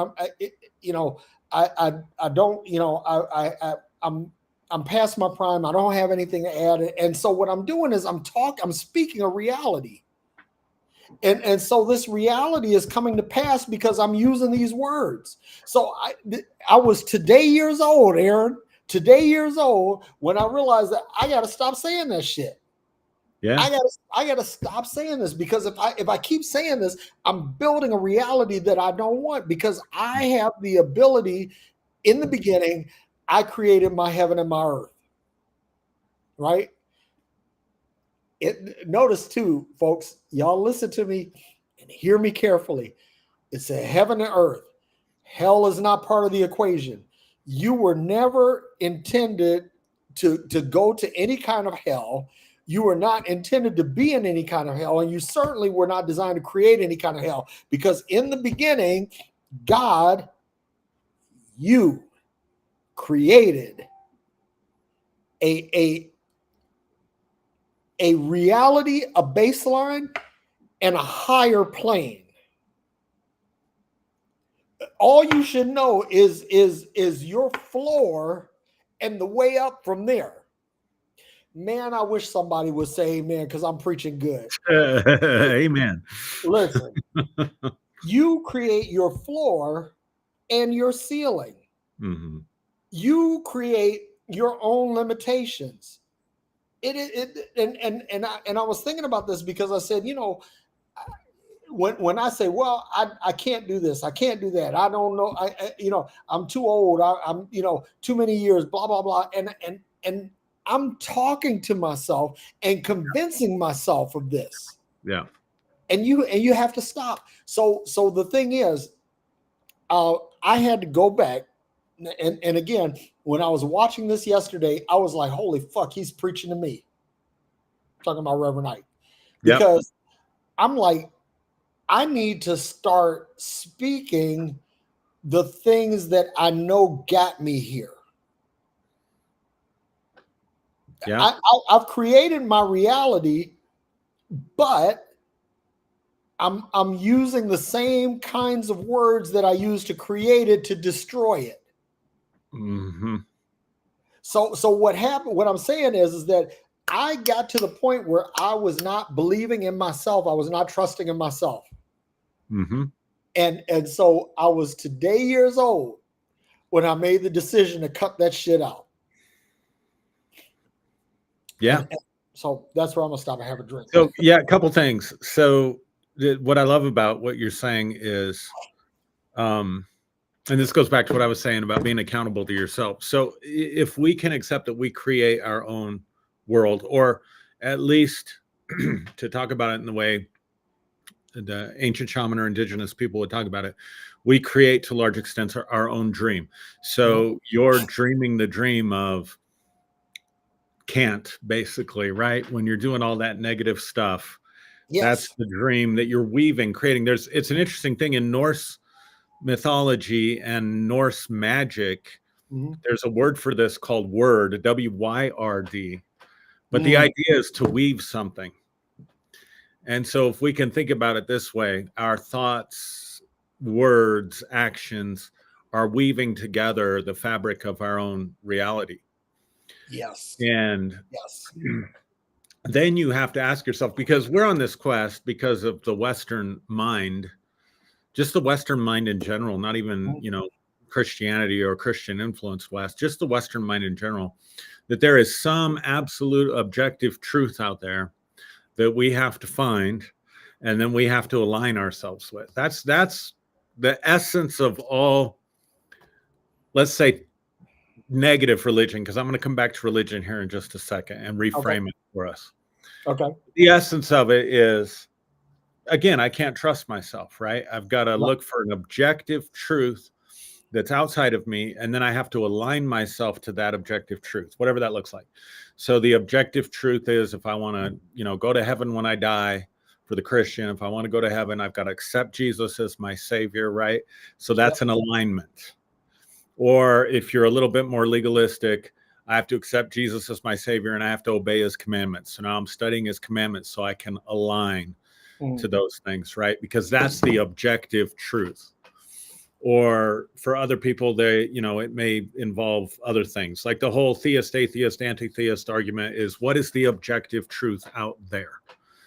Speaker 1: I'm past my prime. I don't have anything to add, and so what I'm doing is I'm speaking a reality, and so this reality is coming to pass because I'm using these words. So I was today years old, Aaron. Today years old when I realized that I got to stop saying that shit.
Speaker 2: Yeah,
Speaker 1: I gotta stop saying this, because if I keep saying this, I'm building a reality that I don't want, because I have the ability. In the beginning, I created my heaven and my earth. Right? Notice too, folks, y'all listen to me and hear me carefully. It's a heaven and earth. Hell is not part of the equation. You were never intended to go to any kind of hell. You were not intended to be in any kind of hell, and you certainly were not designed to create any kind of hell, because in the beginning, God, you created a reality, a baseline, and a higher plane. All you should know is your floor and the way up from there. Man, I wish somebody would say amen, because I'm preaching good.
Speaker 2: Amen.
Speaker 1: Listen, you create your floor and your ceiling. You create your own limitations. And I was thinking about this because I said, when I say, well, I can't do this, I can't do that, I don't know, I'm too old, I'm too many years, blah blah blah, and I'm talking to myself and convincing myself of this.
Speaker 2: Yeah.
Speaker 1: And you have to stop. So the thing is, I had to go back, and again, when I was watching this yesterday, I was like, holy fuck, he's preaching to me. I'm talking about Reverend Knight, because I'm like, I need to start speaking the things that I know got me here.
Speaker 2: Yeah.
Speaker 1: I've created my reality, but I'm using the same kinds of words that I used to create it to destroy it.
Speaker 2: Mm-hmm.
Speaker 1: So what happened? What I'm saying is that I got to the point where I was not believing in myself. I was not trusting in myself.
Speaker 2: Mm-hmm.
Speaker 1: And so I was today years old when I made the decision to cut that shit out.
Speaker 2: Yeah.
Speaker 1: And so that's where I'm gonna stop and have a drink.
Speaker 2: So yeah, a couple things. So what I love about what you're saying is, and this goes back to what I was saying about being accountable to yourself. So if we can accept that we create our own world, or at least to talk about it in the way the ancient shaman or indigenous people would talk about it, we create to large extents our own dream. So you're dreaming the dream of can't, basically, right? When you're doing all that negative stuff, that's the dream that you're weaving, creating. It's an interesting thing in Norse mythology and Norse magic. There's a word for this called wyrd, W-Y-R-D. But the idea is to weave something. And so if we can think about it this way, our thoughts, words, actions are weaving together the fabric of our own reality.
Speaker 1: Yes.
Speaker 2: And
Speaker 1: yes.
Speaker 2: Then you have to ask yourself, because we're on this quest because of the Western mind, just the Western mind in general, not even, Christianity or Christian influenced West, just the Western mind in general, that there is some absolute objective truth out there that we have to find, and then we have to align ourselves with. That's the essence of all, let's say, negative religion, because I'm going to come back to religion here in just a second and reframe it for us.
Speaker 1: Okay.
Speaker 2: The essence of it is, again, I can't trust myself, right? I've got to look for an objective truth that's outside of me, and then I have to align myself to that objective truth, whatever that looks like. So the objective truth is, if I want to, go to heaven when I die, for the Christian, if I want to go to heaven, I've got to accept Jesus as my savior, right? So that's an alignment. Or if you're a little bit more legalistic, I have to accept Jesus as my savior and I have to obey his commandments. So now I'm studying his commandments so I can align to those things, right? Because that's the objective truth. Or for other people, it may involve other things, like the whole theist, atheist, anti-theist argument is, what is the objective truth out there?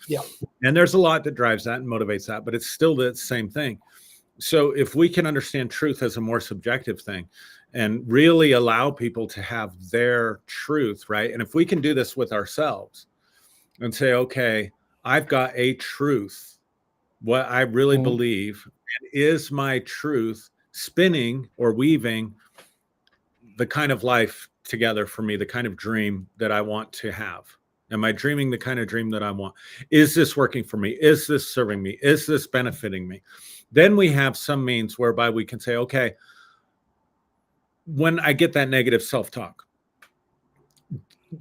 Speaker 1: Yeah.
Speaker 2: And there's a lot that drives that and motivates that, but it's still the same thing. So if we can understand truth as a more subjective thing and really allow people to have their truth, right? And if we can do this with ourselves and say, okay, I've got a truth, what I really believe, and is my truth spinning or weaving the kind of life together for me, the kind of dream that I want to have? Am I dreaming the kind of dream that I want? Is this working for me? Is this serving me? Is this benefiting me? Then we have some means whereby we can say, okay, when I get that negative self-talk,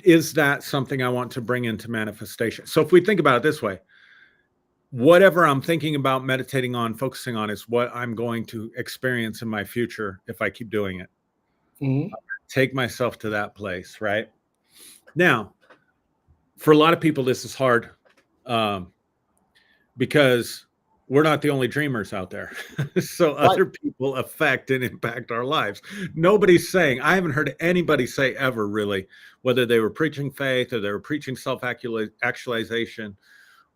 Speaker 2: is that something I want to bring into manifestation? So if we think about it this way, whatever I'm thinking about, meditating on, focusing on is what I'm going to experience in my future if I keep doing it. Take myself to that place, right? Now, for a lot of people, this is hard because we're not the only dreamers out there. So other people affect and impact our lives. Nobody's saying, I haven't heard anybody say ever really, whether they were preaching faith or they were preaching self-actualization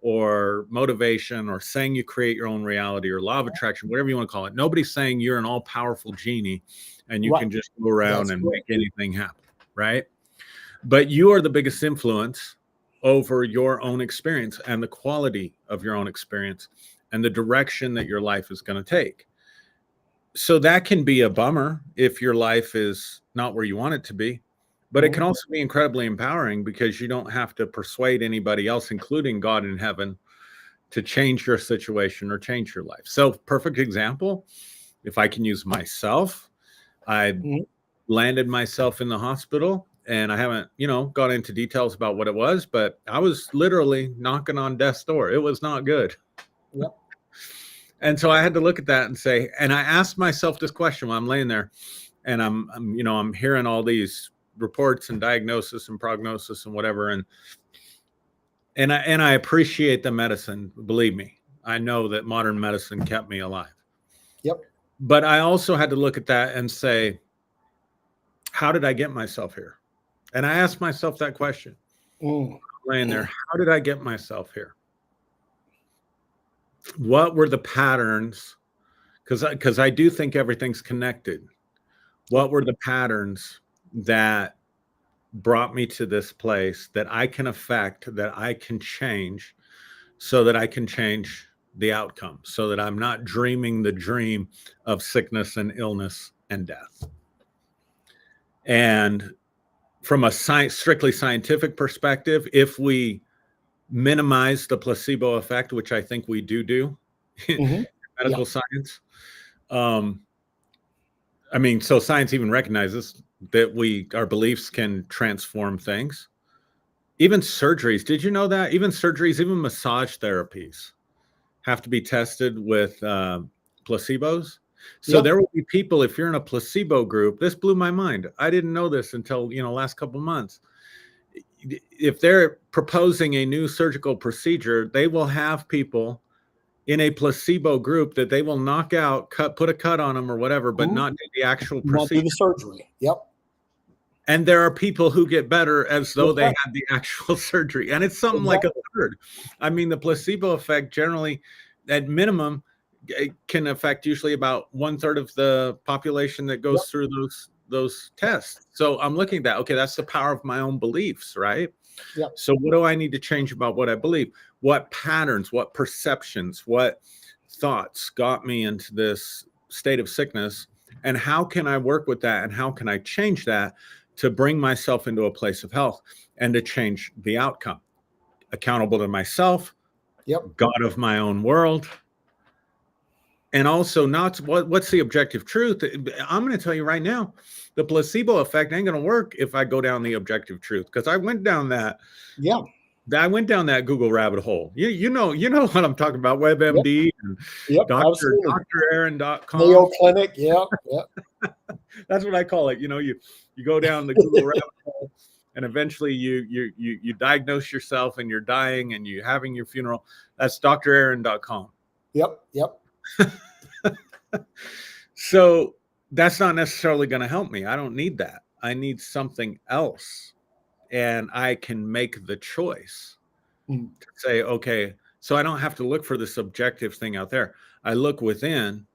Speaker 2: or motivation or saying you create your own reality or law of attraction, whatever you want to call it. Nobody's saying you're an all-powerful genie and you can just go around and make anything happen, right? But you are the biggest influence over your own experience and the quality of your own experience and the direction that your life is going to take. So that can be a bummer if your life is not where you want it to be, but it can also be incredibly empowering because you don't have to persuade anybody else, including God in heaven, to change your situation or change your life. So perfect example, if I can use myself, I landed myself in the hospital. And I haven't, gone into details about what it was, but I was literally knocking on death's door. It was not good.
Speaker 1: Yep.
Speaker 2: And so I had to look at that and say, and I asked myself this question while I'm laying there, and I'm hearing all these reports and diagnosis and prognosis and whatever, and I appreciate the medicine. Believe me, I know that modern medicine kept me alive.
Speaker 1: Yep.
Speaker 2: But I also had to look at that and say, how did I get myself here? And I asked myself that question. Laying there, how did I get myself here? What were the patterns? Because I do think everything's connected. What were the patterns that brought me to this place that I can affect, that I can change, so that I can change the outcome, so that I'm not dreaming the dream of sickness and illness and death? And from a strictly scientific perspective, if we minimize the placebo effect, which I think we do in medical science, I mean, so science even recognizes that our beliefs can transform things. Even surgeries. Did you know that? Even surgeries, even massage therapies have to be tested with placebos. So there will be people, if you're in a placebo group, this blew my mind. I didn't know this until, last couple of months. If they're proposing a new surgical procedure, they will have people in a placebo group that they will knock out, put a cut on them or whatever, but not do the actual procedure.
Speaker 1: Not do the surgery. Yep.
Speaker 2: And there are people who get better as though they had the actual surgery. And it's something like a third. I mean, the placebo effect generally, at minimum, can affect usually about 1/3 of the population that goes through those tests. So I'm looking at that. Okay, that's the power of my own beliefs, right?
Speaker 1: Yep.
Speaker 2: So what do I need to change about what I believe? What patterns, what perceptions, what thoughts got me into this state of sickness? And how can I work with that? And how can I change that to bring myself into a place of health and to change the outcome? Accountable to myself, God of my own world. And also not what's the objective truth? I'm going to tell you right now, the placebo effect ain't going to work if I go down the objective truth, because I went down that.
Speaker 1: Yeah.
Speaker 2: I went down that Google rabbit hole. You know what I'm talking about. WebMD and draaron.com.
Speaker 1: Mayo Clinic. Yeah.
Speaker 2: That's what I call it. You go down the Google rabbit hole, and eventually you diagnose yourself and you're dying and you're having your funeral. That's draaron.com.
Speaker 1: Yep.
Speaker 2: So that's not necessarily going to help me. I don't need that. I need something else. And I can make the choice to say, okay, so I don't have to look for this objective thing out there. I look within.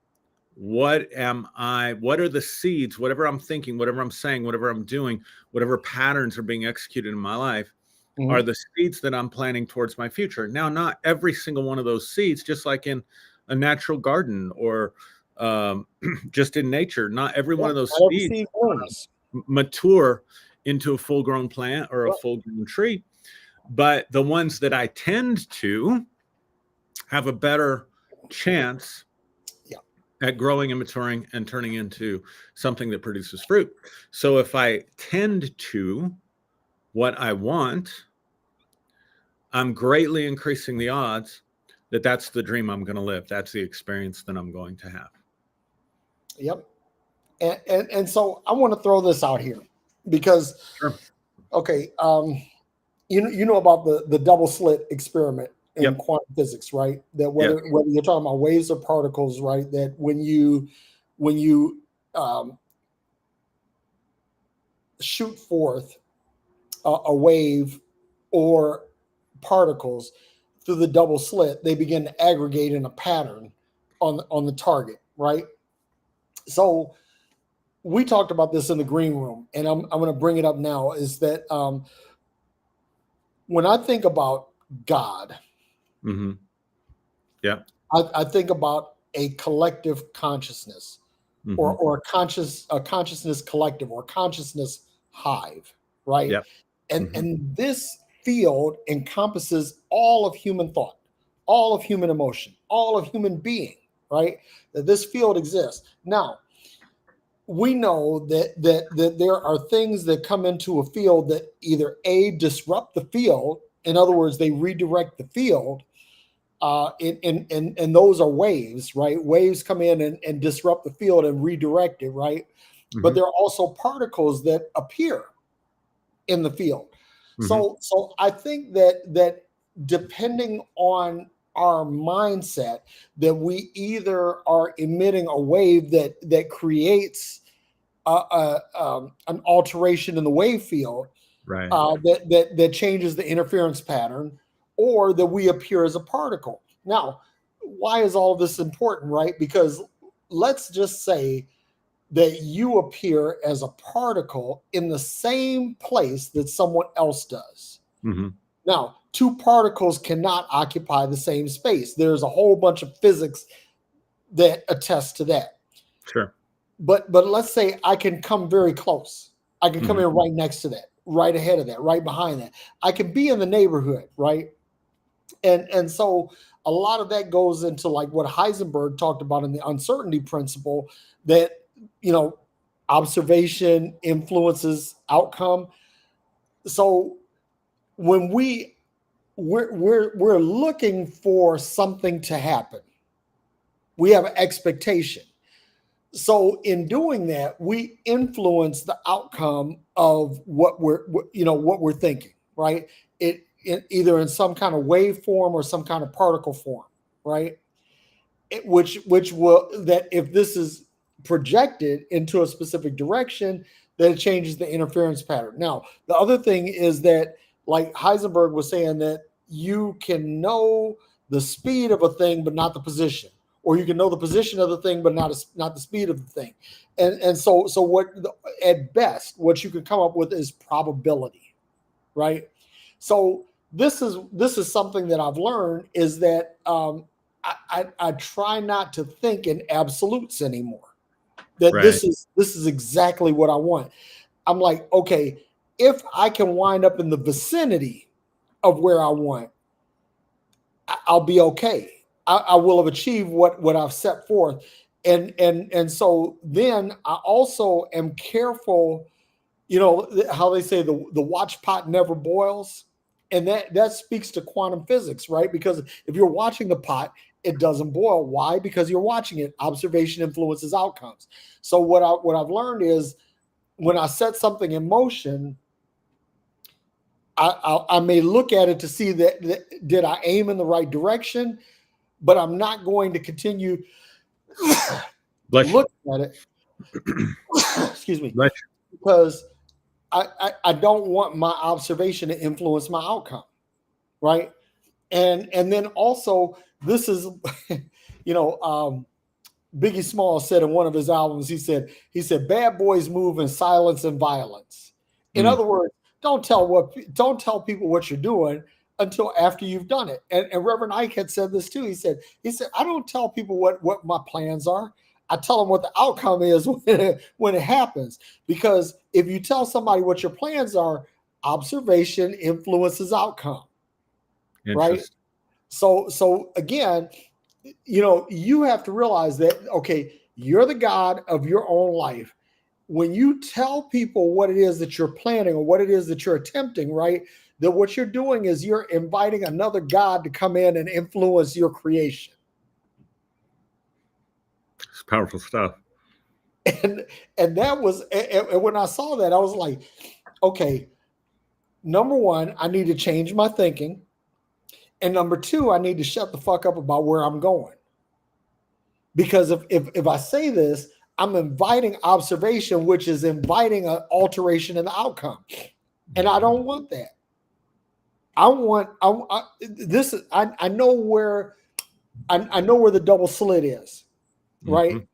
Speaker 2: What are the seeds, whatever I'm thinking, whatever I'm saying, whatever I'm doing, whatever patterns are being executed in my life, are the seeds that I'm planting towards my future. Now, not every single one of those seeds, just like in a natural garden or just in nature, not every one of those seeds mature into a full-grown plant or a full-grown tree. But the ones that I tend to have a better chance at growing and maturing and turning into something that produces fruit. So if I tend to what I want, I'm greatly increasing the odds that that's the dream I'm going to live. That's the experience that I'm going to have.
Speaker 1: Yep. And so I want to throw this out here because, okay, you know about the double slit experiment in quantum physics, right? That whether you're talking about waves or particles, right? That when you shoot forth a wave or particles through the double slit, they begin to aggregate in a pattern on the target, right? So we talked about this in the green room, and I'm going to bring it up now. Is that when I think about God, I think about a collective consciousness, or a consciousness collective, or consciousness hive, right? And this field encompasses all of human thought, all of human emotion, all of human being, right? That this field exists. Now, we know that there are things that come into a field that either disrupt the field, in other words, they redirect the field, and those are waves, right? Waves come in and disrupt the field and redirect it, right? But there are also particles that appear in the field. So I think that depending on our mindset that we either are emitting a wave that creates an alteration in the wave field,
Speaker 2: right,
Speaker 1: that changes the interference pattern, or that we appear as a particle. Now, why is all this important, right? Because let's just say that you appear as a particle in the same place that someone else does.
Speaker 2: mm-hmm.
Speaker 1: Now, two particles cannot occupy the same space. There's a whole bunch of physics that attest to that.
Speaker 2: Sure.
Speaker 1: But let's say I can come very close. I can come
Speaker 2: Mm-hmm.
Speaker 1: in right next to that, right ahead of that, right behind that. I can be in the neighborhood, right? And so a lot of that goes into like what Heisenberg talked about in the uncertainty principle, that, you know, observation influences outcome. So when we're looking for something to happen, we have an expectation. So in doing that, we influence the outcome of what we're thinking, right? It either in some kind of wave form or some kind of particle form, right? Which will, that if this is projected into a specific direction, then it changes the interference pattern. Now, the other thing is that, like Heisenberg was saying, that you can know the speed of a thing but not the position, or you can know the position of the thing but not the speed of the thing. And so what, at best, what you can come up with is probability, right? So this is something that I've learned, is that I try not to think in absolutes anymore. That
Speaker 2: Right.
Speaker 1: this is exactly what I want. I'm like, okay, if I can wind up in the vicinity of where I want, I'll be okay. I will have achieved what I've set forth. And so then I also am careful, you know, how they say the watch pot never boils. And that speaks to quantum physics, right? Because if you're watching the pot, it doesn't boil. Why? Because you're watching it. Observation influences outcomes. So what I've learned is, when I set something in motion, I may look at it to see that did I aim in the right direction, but I'm not going to continue looking at it. Excuse me, because I don't want my observation to influence my outcome, right? And then also, this is, you know, Biggie Smalls said in one of his albums, he said, bad boys move in silence and violence. In other words, don't tell people what you're doing until after you've done it. And Reverend Ike had said this too. He said, I don't tell people what my plans are. I tell them what the outcome is when it happens. Because if you tell somebody what your plans are, observation influences outcome. Right? So again, you know, you have to realize that, okay, you're the God of your own life. When you tell people what it is that you're planning or what it is that you're attempting, right, that what you're doing is you're inviting another God to come in and influence your creation.
Speaker 2: It's powerful stuff.
Speaker 1: And that was, and when I saw that, I was like, okay, number one, I need to change my thinking. And number two, I need to shut the fuck up about where I'm going. Because if I say this, I'm inviting observation, which is inviting an alteration in the outcome, and I don't want that. I know where the double slit is, right? Mm-hmm.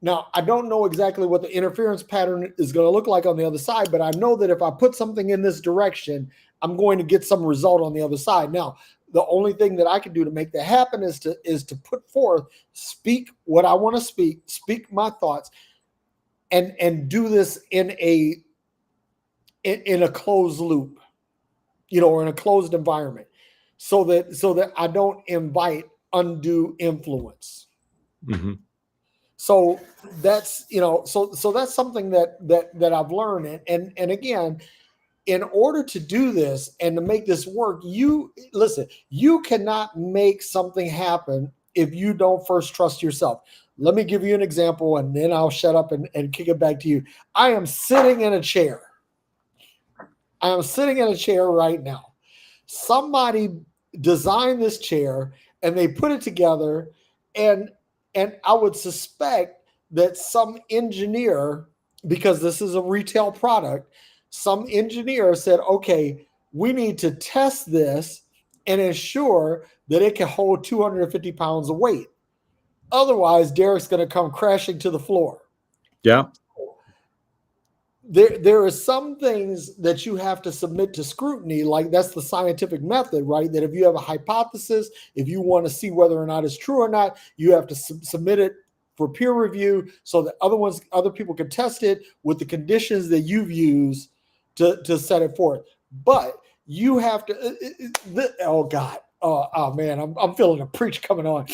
Speaker 1: Now, I don't know exactly what the interference pattern is going to look like on the other side, but I know that if I put something in this direction, I'm going to get some result on the other side. Now, the only thing that I can do to make that happen is to put forth, speak what I want to speak my thoughts, and do this in a closed loop, you know, or in a closed environment, so that I don't invite undue influence.
Speaker 2: Mm-hmm.
Speaker 1: So that's, you know, so that's something that I've learned. And again, in order to do this and to make this work, you cannot make something happen if you don't first trust yourself. Let me give you an example, and then I'll shut up and kick it back to you. I am sitting in a chair. right now. Somebody designed this chair, and they put it together, and I would suspect that some engineer, because this is a retail product, some engineer said, okay, we need to test this and ensure that it can hold 250 pounds of weight. Otherwise, Derek's going to come crashing to the floor.
Speaker 2: Yeah.
Speaker 1: There are some things that you have to submit to scrutiny, like that's the scientific method, right? That if you have a hypothesis, if you want to see whether or not it's true or not, you have to submit it for peer review so that other people can test it with the conditions that you've used to set it forth. But you have to. Oh God. Oh man, I'm feeling a preach coming on.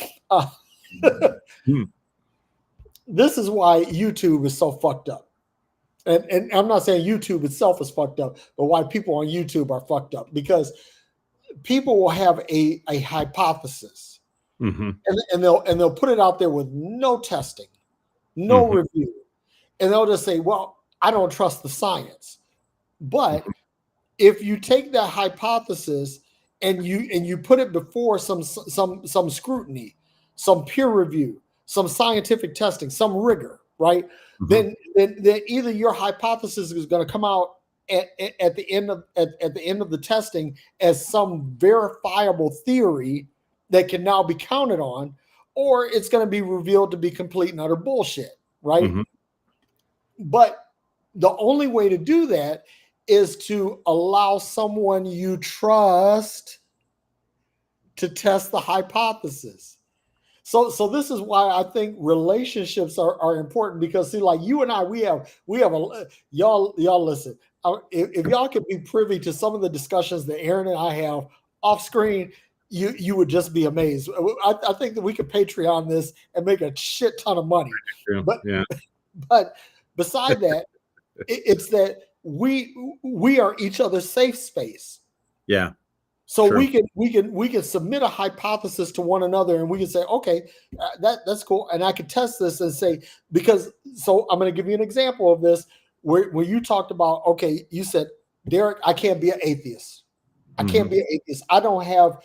Speaker 1: This is why YouTube is so fucked up. And I'm not saying YouTube itself is fucked up, but why people on YouTube are fucked up, because people will have a hypothesis, and they'll put it out there with no testing, no review, and they'll just say, well, I don't trust the science. But if you take that hypothesis and you put it before some scrutiny, some peer review, some scientific testing, some rigor, right? Then either your hypothesis is going to come out at the end of the testing as some verifiable theory that can now be counted on, or it's going to be revealed to be complete and utter bullshit, right? But the only way to do that is to allow someone you trust to test the hypothesis. So this is why I think relationships are important, because see, like you and I, we have a y'all listen. If y'all could be privy to some of the discussions that Aaron and I have off screen, you would just be amazed. I think that we could Patreon this and make a shit ton of money. But beside that, it's that we are each other's safe space.
Speaker 2: Yeah.
Speaker 1: So we can submit a hypothesis to one another, and we can say, okay, that's cool, and I can test this and say, because so I'm going to give you an example of this where you talked about, okay, you said, Derek, I can't be an atheist. I can't be an atheist. I don't have,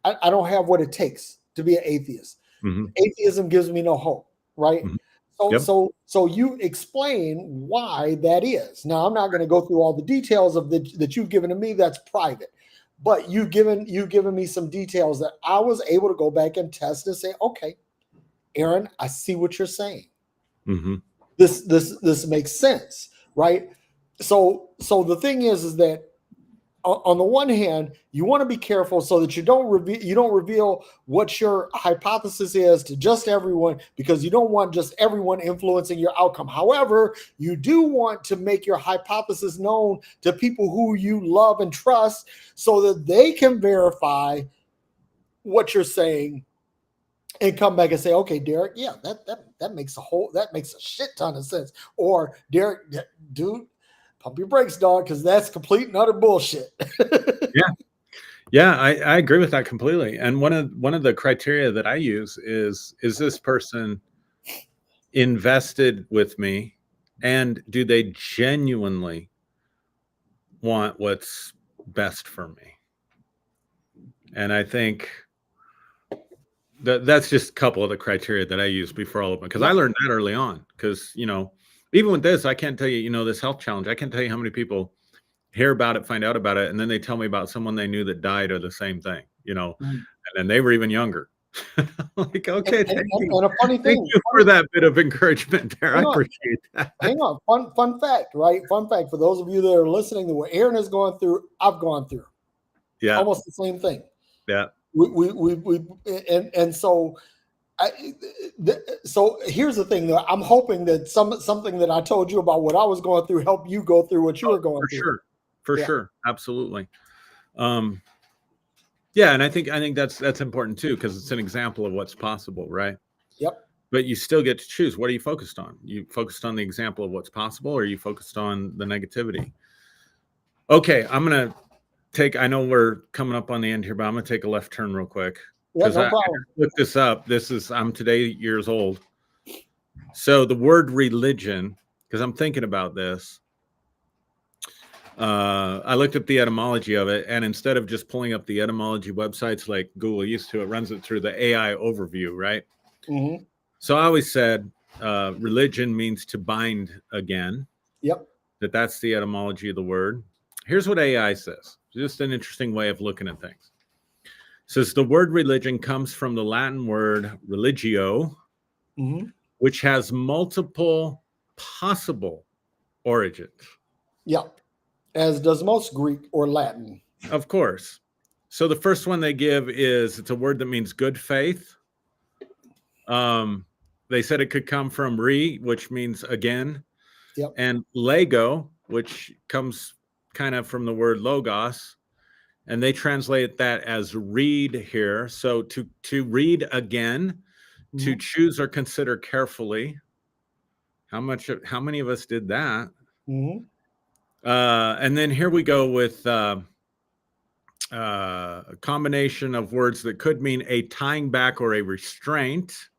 Speaker 1: I don't have what it takes to be an atheist. Atheism gives me no hope, right? So you explain why that is. Now, I'm not going to go through all the details of that you've given to me. That's private. But you've given me some details that I was able to go back and test and say, okay, Aaron, I see what you're saying. This makes sense, right? So the thing is that on the one hand, you want to be careful so that you don't reveal what your hypothesis is to just everyone, because you don't want just everyone influencing your outcome. However, you do want to make your hypothesis known to people who you love and trust so that they can verify what you're saying and come back and say, okay, Derek, yeah, that makes a shit ton of sense. Or Derek, dude, pump your brakes, dog, because that's complete and utter bullshit.
Speaker 2: Yeah, I agree with that completely. And one of the criteria that I use is this person invested with me, and do they genuinely want what's best for me? And I think that's just a couple of the criteria that I use before all of them, because I learned that early on. Because even with this, I can't tell you, this health challenge, I can't tell you how many people hear about it, find out about it, and then they tell me about someone they knew that died of the same thing, and then they were even younger. Like, okay, thank you for that bit of encouragement there. I appreciate that.
Speaker 1: Hang on, fun fact, right? Fun fact for those of you that are listening to what Aaron has gone through, I've gone through.
Speaker 2: Yeah,
Speaker 1: almost the same thing.
Speaker 2: Yeah,
Speaker 1: so. So here's the thing, though. I'm hoping that something that I told you about what I was going through helped you go through what you were going through.
Speaker 2: For sure, absolutely. Yeah, and I think that's important too, because it's an example of what's possible, right?
Speaker 1: Yep.
Speaker 2: But you still get to choose. What are you focused on? You focused on the example of what's possible, or are you focused on the negativity? Okay, I'm gonna take. I know we're coming up on the end here, but I'm gonna take a left turn real quick. Because I looked this up. I'm today years old. So the word religion, because I'm thinking about this. I looked up the etymology of it, and instead of just pulling up the etymology websites like Google used to, it runs it through the AI overview, right?
Speaker 1: Mm-hmm.
Speaker 2: So I always said religion means to bind again.
Speaker 1: Yep.
Speaker 2: That's the etymology of the word. Here's what AI says. Just an interesting way of looking at things. It says the word religion comes from the Latin word religio,
Speaker 1: Mm-hmm.
Speaker 2: which has multiple possible origins.
Speaker 1: Yep. As does most Greek or Latin.
Speaker 2: Of course. So the first one they give is it's a word that means good faith. They said it could come from re, which means again,
Speaker 1: Yep.
Speaker 2: and lego, which comes kind of from the word logos, and they translate that as read here. So to read again,
Speaker 1: Mm-hmm.
Speaker 2: to choose or consider carefully. How many of us did that?
Speaker 1: Mm-hmm.
Speaker 2: And then here we go with a combination of words that could mean a tying back or a restraint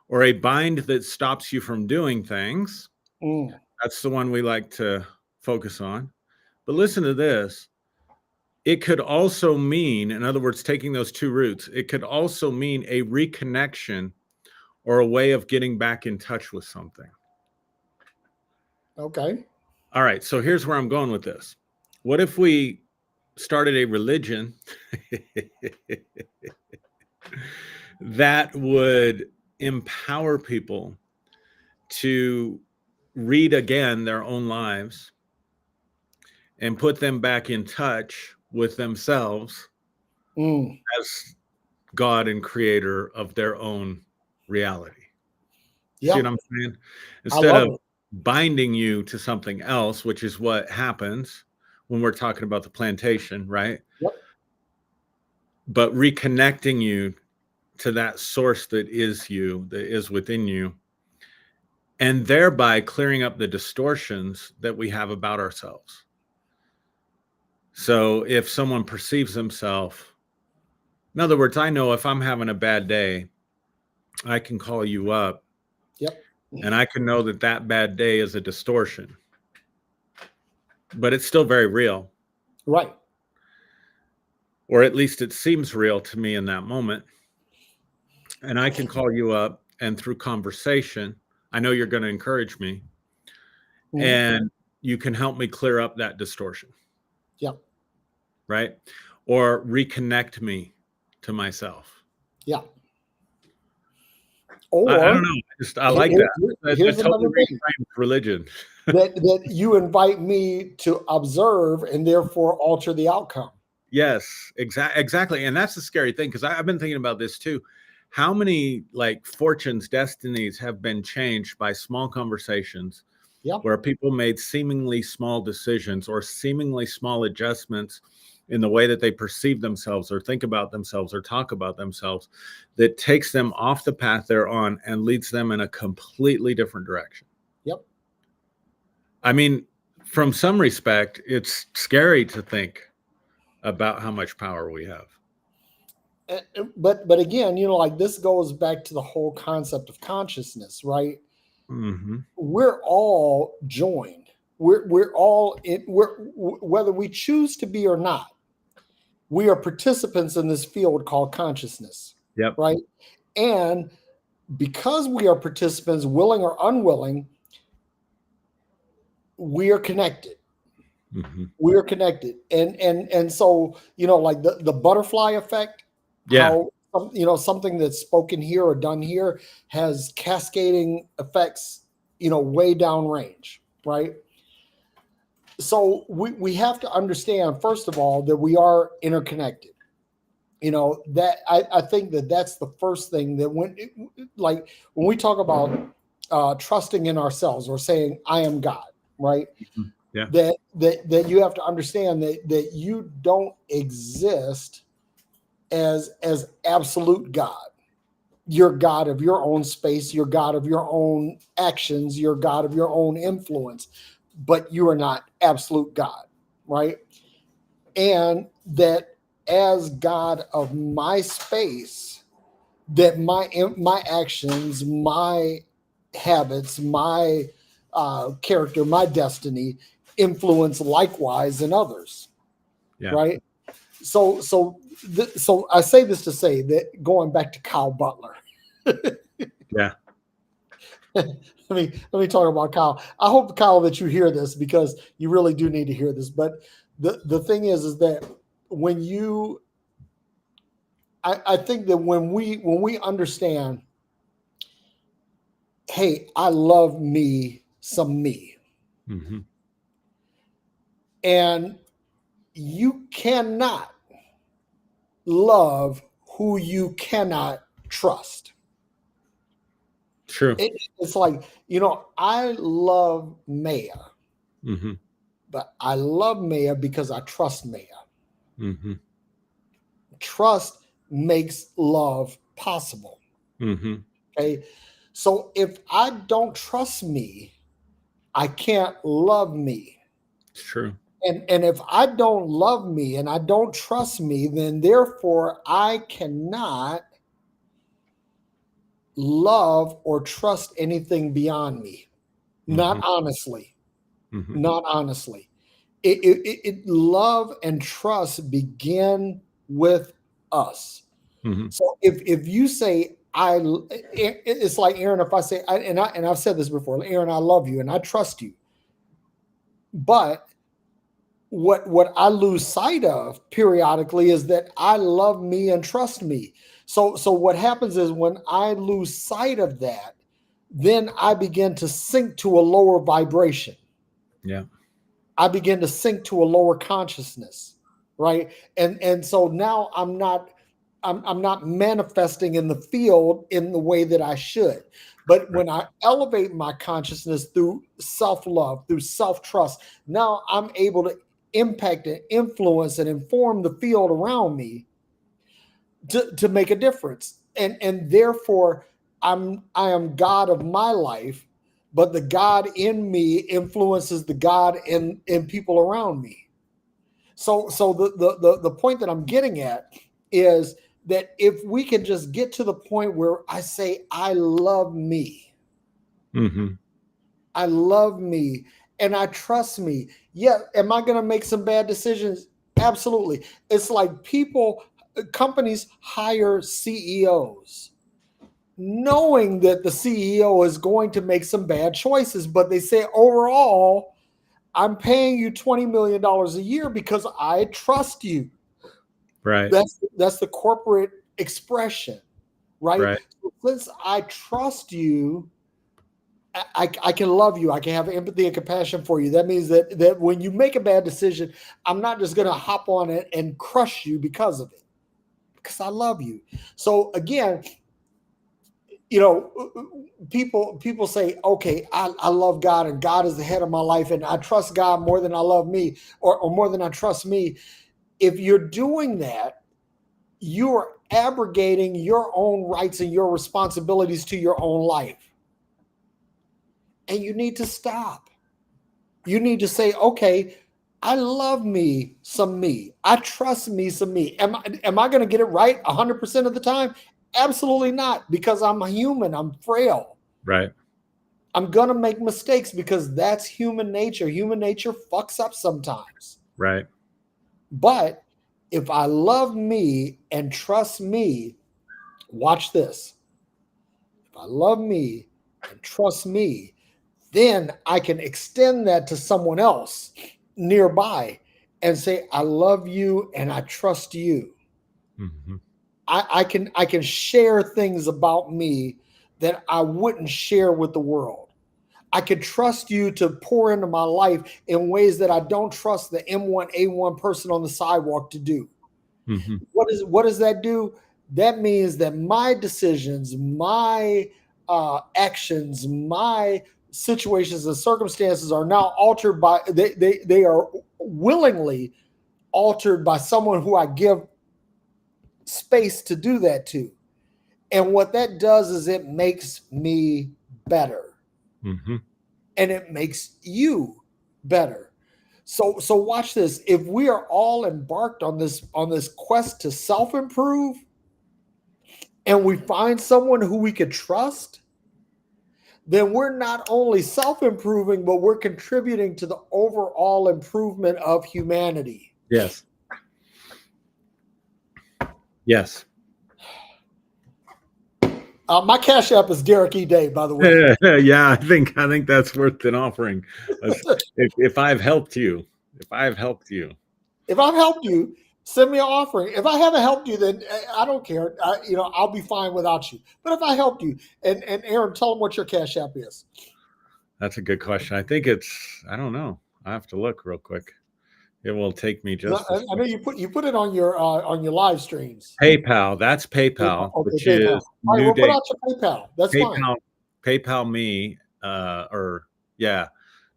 Speaker 2: or a bind that stops you from doing things.
Speaker 1: Mm.
Speaker 2: That's the one we like to focus on. But listen to this. It could also mean, in other words, taking those two roots, it could also mean a reconnection or a way of getting back in touch with something.
Speaker 1: Okay.
Speaker 2: All right. So here's where I'm going with this. What if we started a religion that would empower people to read again their own lives and put them back in touch with themselves as God and creator of their own reality?
Speaker 1: Yeah.
Speaker 2: See what I'm saying?
Speaker 1: I
Speaker 2: Instead
Speaker 1: love
Speaker 2: of
Speaker 1: it.
Speaker 2: binding you to something else, which is what happens when we're talking about the plantation, right?
Speaker 1: Yep.
Speaker 2: But reconnecting you to that source that is you, that is within you, and thereby clearing up the distortions that we have about ourselves. So if someone perceives themselves, in other words, I know if I'm having a bad day, I can call you up.
Speaker 1: Yep.
Speaker 2: And I can know that that bad day is a distortion, but it's still very real.
Speaker 1: Right.
Speaker 2: Or at least it seems real to me in that moment. And I can call you up, and through conversation, I know you're going to encourage me, and you can help me clear up that distortion.
Speaker 1: Yep.
Speaker 2: Right? Or reconnect me to myself.
Speaker 1: Yeah.
Speaker 2: I
Speaker 1: Or
Speaker 2: don't know. I like that.
Speaker 1: Here's
Speaker 2: That totally
Speaker 1: another thing
Speaker 2: reframes religion.
Speaker 1: that you invite me to observe and therefore alter the outcome.
Speaker 2: Yes, exactly. And that's the scary thing, because I've been thinking about this too. How many like fortunes, destinies have been changed by small conversations where people made seemingly small decisions or seemingly small adjustments in the way that they perceive themselves or think about themselves or talk about themselves, that takes them off the path they're on and leads them in a completely different direction.
Speaker 1: Yep.
Speaker 2: I mean, from some respect, it's scary to think about how much power we have.
Speaker 1: But again, like this goes back to the whole concept of consciousness, right?
Speaker 2: Mm-hmm.
Speaker 1: We're all joined. We're all in. Whether we choose to be or not, we are participants in this field called consciousness.
Speaker 2: Yep.
Speaker 1: Right. And because we are participants, willing or unwilling, we are connected.
Speaker 2: Mm-hmm.
Speaker 1: We are connected. And so, like the butterfly effect, how something that's spoken here or done here has cascading effects, way down range, right? So we have to understand, first of all, that we are interconnected. That I think that's the first thing that when we talk about trusting in ourselves or saying I am God, right?
Speaker 2: Mm-hmm. Yeah.
Speaker 1: That you have to understand that you don't exist as absolute God. You're God of your own space, you're God of your own actions, you're God of your own influence, but you are not absolute God, right? And that as God of my space, that my actions, my habits, my character, my destiny influence likewise in others.
Speaker 2: Yeah.
Speaker 1: Right. So I say this to say that going back to Kyle Butler.
Speaker 2: Yeah.
Speaker 1: let me talk about Kyle. I hope, Kyle, that you hear this, because you really do need to hear this. But the thing is that when you, I think that when we understand, hey, I love me some me,
Speaker 2: Mm-hmm.
Speaker 1: and you cannot love who you cannot trust.
Speaker 2: True.
Speaker 1: It's like, I love Maya,
Speaker 2: Mm-hmm.
Speaker 1: but I love Maya because I trust Maya.
Speaker 2: Mm-hmm.
Speaker 1: Trust makes love possible.
Speaker 2: Mm-hmm.
Speaker 1: Okay. So if I don't trust me, I can't love me.
Speaker 2: It's true.
Speaker 1: And if I don't love me and I don't trust me, then therefore I cannot love or trust anything beyond me.
Speaker 2: Mm-hmm.
Speaker 1: Not honestly.
Speaker 2: Mm-hmm.
Speaker 1: Not honestly. Love and trust begin with us.
Speaker 2: Mm-hmm.
Speaker 1: So if you say it's like, Aaron, if I say, and I've said this before, Aaron, I love you and I trust you, but what I lose sight of periodically is that I love me and trust me. So what happens is, when I lose sight of that, then I begin to sink to a lower vibration.
Speaker 2: Yeah.
Speaker 1: I begin to sink to a lower consciousness, right? And so now I'm not manifesting in the field in the way that I should. But when I elevate my consciousness through self-love, through self-trust, now I'm able to impact and influence and inform the field around me to make a difference. And therefore I am God of my life, but the God in me influences the God in people around me. So the point that I'm getting at is that if we can just get to the point where I say, I love me,
Speaker 2: Mm-hmm.
Speaker 1: I love me, and I trust me. Yeah, am I going to make some bad decisions? Absolutely. It's like companies hire CEOs knowing that the CEO is going to make some bad choices, but they say, overall, I'm paying you $20 million a year because I trust you.
Speaker 2: Right.
Speaker 1: That's the corporate expression, right?
Speaker 2: Right.
Speaker 1: So since I trust you, I can love you. I can have empathy and compassion for you. That means that when you make a bad decision, I'm not just going to hop on it and crush you because of it, because I love you. So again, people say, okay, I love God and God is the head of my life and I trust God more than I love me, or more than I trust me. If you're doing that, you are abrogating your own rights and your responsibilities to your own life. And you need to stop. You need to say, okay, I love me some me. I trust me some me. Am I going to get it right 100% of the time? Absolutely not, because I'm a human. I'm frail.
Speaker 2: Right.
Speaker 1: I'm going to make mistakes because that's human nature. Human nature fucks up sometimes.
Speaker 2: Right.
Speaker 1: But if I love me and trust me, watch this. If I love me and trust me, then I can extend that to someone else nearby and say, I love you and I trust you.
Speaker 2: Mm-hmm.
Speaker 1: I can share things about me that I wouldn't share with the world. I could trust you to pour into my life in ways that I don't trust the M1A1 person on the sidewalk to do.
Speaker 2: Mm-hmm.
Speaker 1: What does that do? That means that my decisions, my actions, my situations and circumstances are now altered by they are willingly altered by someone who I give space to do that to. And what that does is it makes me better.
Speaker 2: Mm-hmm.
Speaker 1: And it makes you better. So watch this. If we are all embarked on this quest to self-improve, and we find someone who we could trust, then we're not only self-improving, but we're contributing to the overall improvement of humanity.
Speaker 2: Yes. Yes.
Speaker 1: My Cash App is Derek E. Day, by the way.
Speaker 2: Yeah, I think that's worth an offering. If I've helped you,
Speaker 1: if I've helped you, send me an offering. If I haven't helped you, then I don't care. I'll be fine without you. But if I helped you, and Aaron, tell them what your Cash App is.
Speaker 2: That's a good question. I think I don't know. I have to look real quick. It will take me just.
Speaker 1: I know you put it on your live streams.
Speaker 2: PayPal. That's PayPal,
Speaker 1: okay,
Speaker 2: which
Speaker 1: PayPal.
Speaker 2: is
Speaker 1: All right, put out your PayPal. That's
Speaker 2: PayPal,
Speaker 1: fine.
Speaker 2: PayPal me,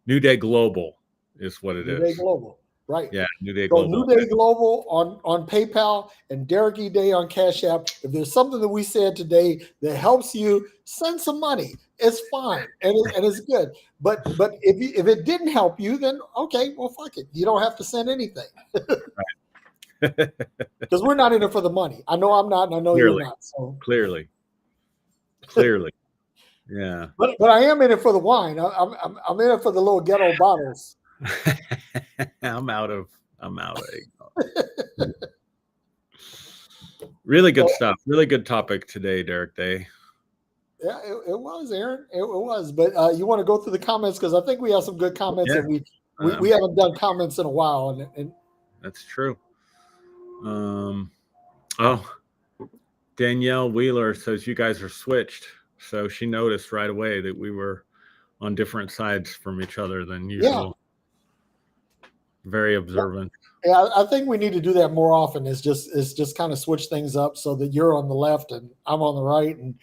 Speaker 2: New Day Global is what it is.
Speaker 1: New Day Global, right?
Speaker 2: Yeah, New Day Global.
Speaker 1: New Day Global on PayPal and Derek E. Day on Cash App. If there's something that we said today that helps you, send some money. It's fine and it's good. But if it didn't help you, then okay, well fuck it. You don't have to send anything. Because we're not in it for the money. I know I'm not, and I know you're not. So
Speaker 2: clearly, yeah.
Speaker 1: But I am in it for the wine. I'm in it for the little ghetto bottles.
Speaker 2: I'm out of Really good stuff. Really good topic today, Derek Day.
Speaker 1: Yeah, it was, Aaron. It was. But you want to go through the comments because I think we have some good comments, and we haven't done comments in a while, and
Speaker 2: that's true. Danielle Wheeler says you guys are switched, so she noticed right away that we were on different sides from each other than usual. Yeah. Very observant.
Speaker 1: Yeah, I think we need to do that more often. Is just kind of switch things up so that you're on the left and I'm on the right, and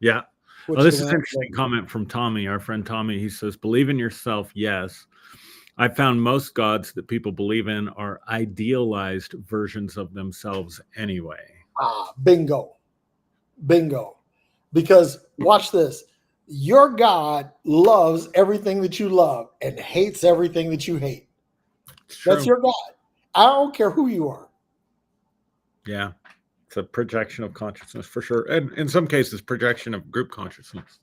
Speaker 2: Yeah. Well, this is an interesting comment from Tommy, our friend Tommy. He says, "Believe in yourself, yes. I found most gods that people believe in are idealized versions of themselves anyway."
Speaker 1: Bingo. Because watch this. Your God loves everything that you love and hates everything that you hate. That's your God. I don't care who you are.
Speaker 2: Yeah. It's a projection of consciousness for sure. And in some cases, projection of group consciousness.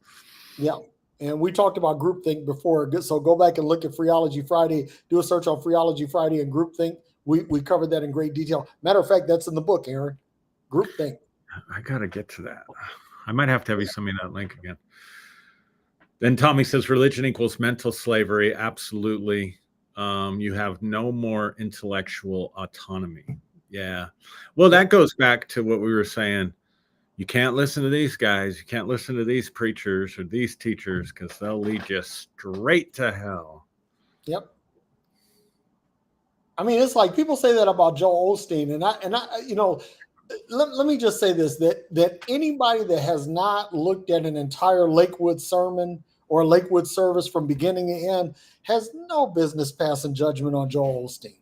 Speaker 1: Yeah. And we talked about groupthink before. So go back and look at Phreology Friday. Do a search on Phreology Friday and groupthink. We covered that in great detail. Matter of fact, that's in the book, Aaron. Groupthink.
Speaker 2: I got to get to that. I might have to have you send me that link again. Then Tommy says religion equals mental slavery. Absolutely. You have no more intellectual autonomy. Yeah. Well, that goes back to what we were saying. You can't listen to these guys. You can't listen to these preachers or these teachers because they'll lead you straight to hell.
Speaker 1: Yep. I mean, it's like people say that about Joel Osteen, and I let me just say this: that anybody that has not looked at an entire Lakewood sermon or Lakewood service from beginning to end has no business passing judgment on Joel Osteen.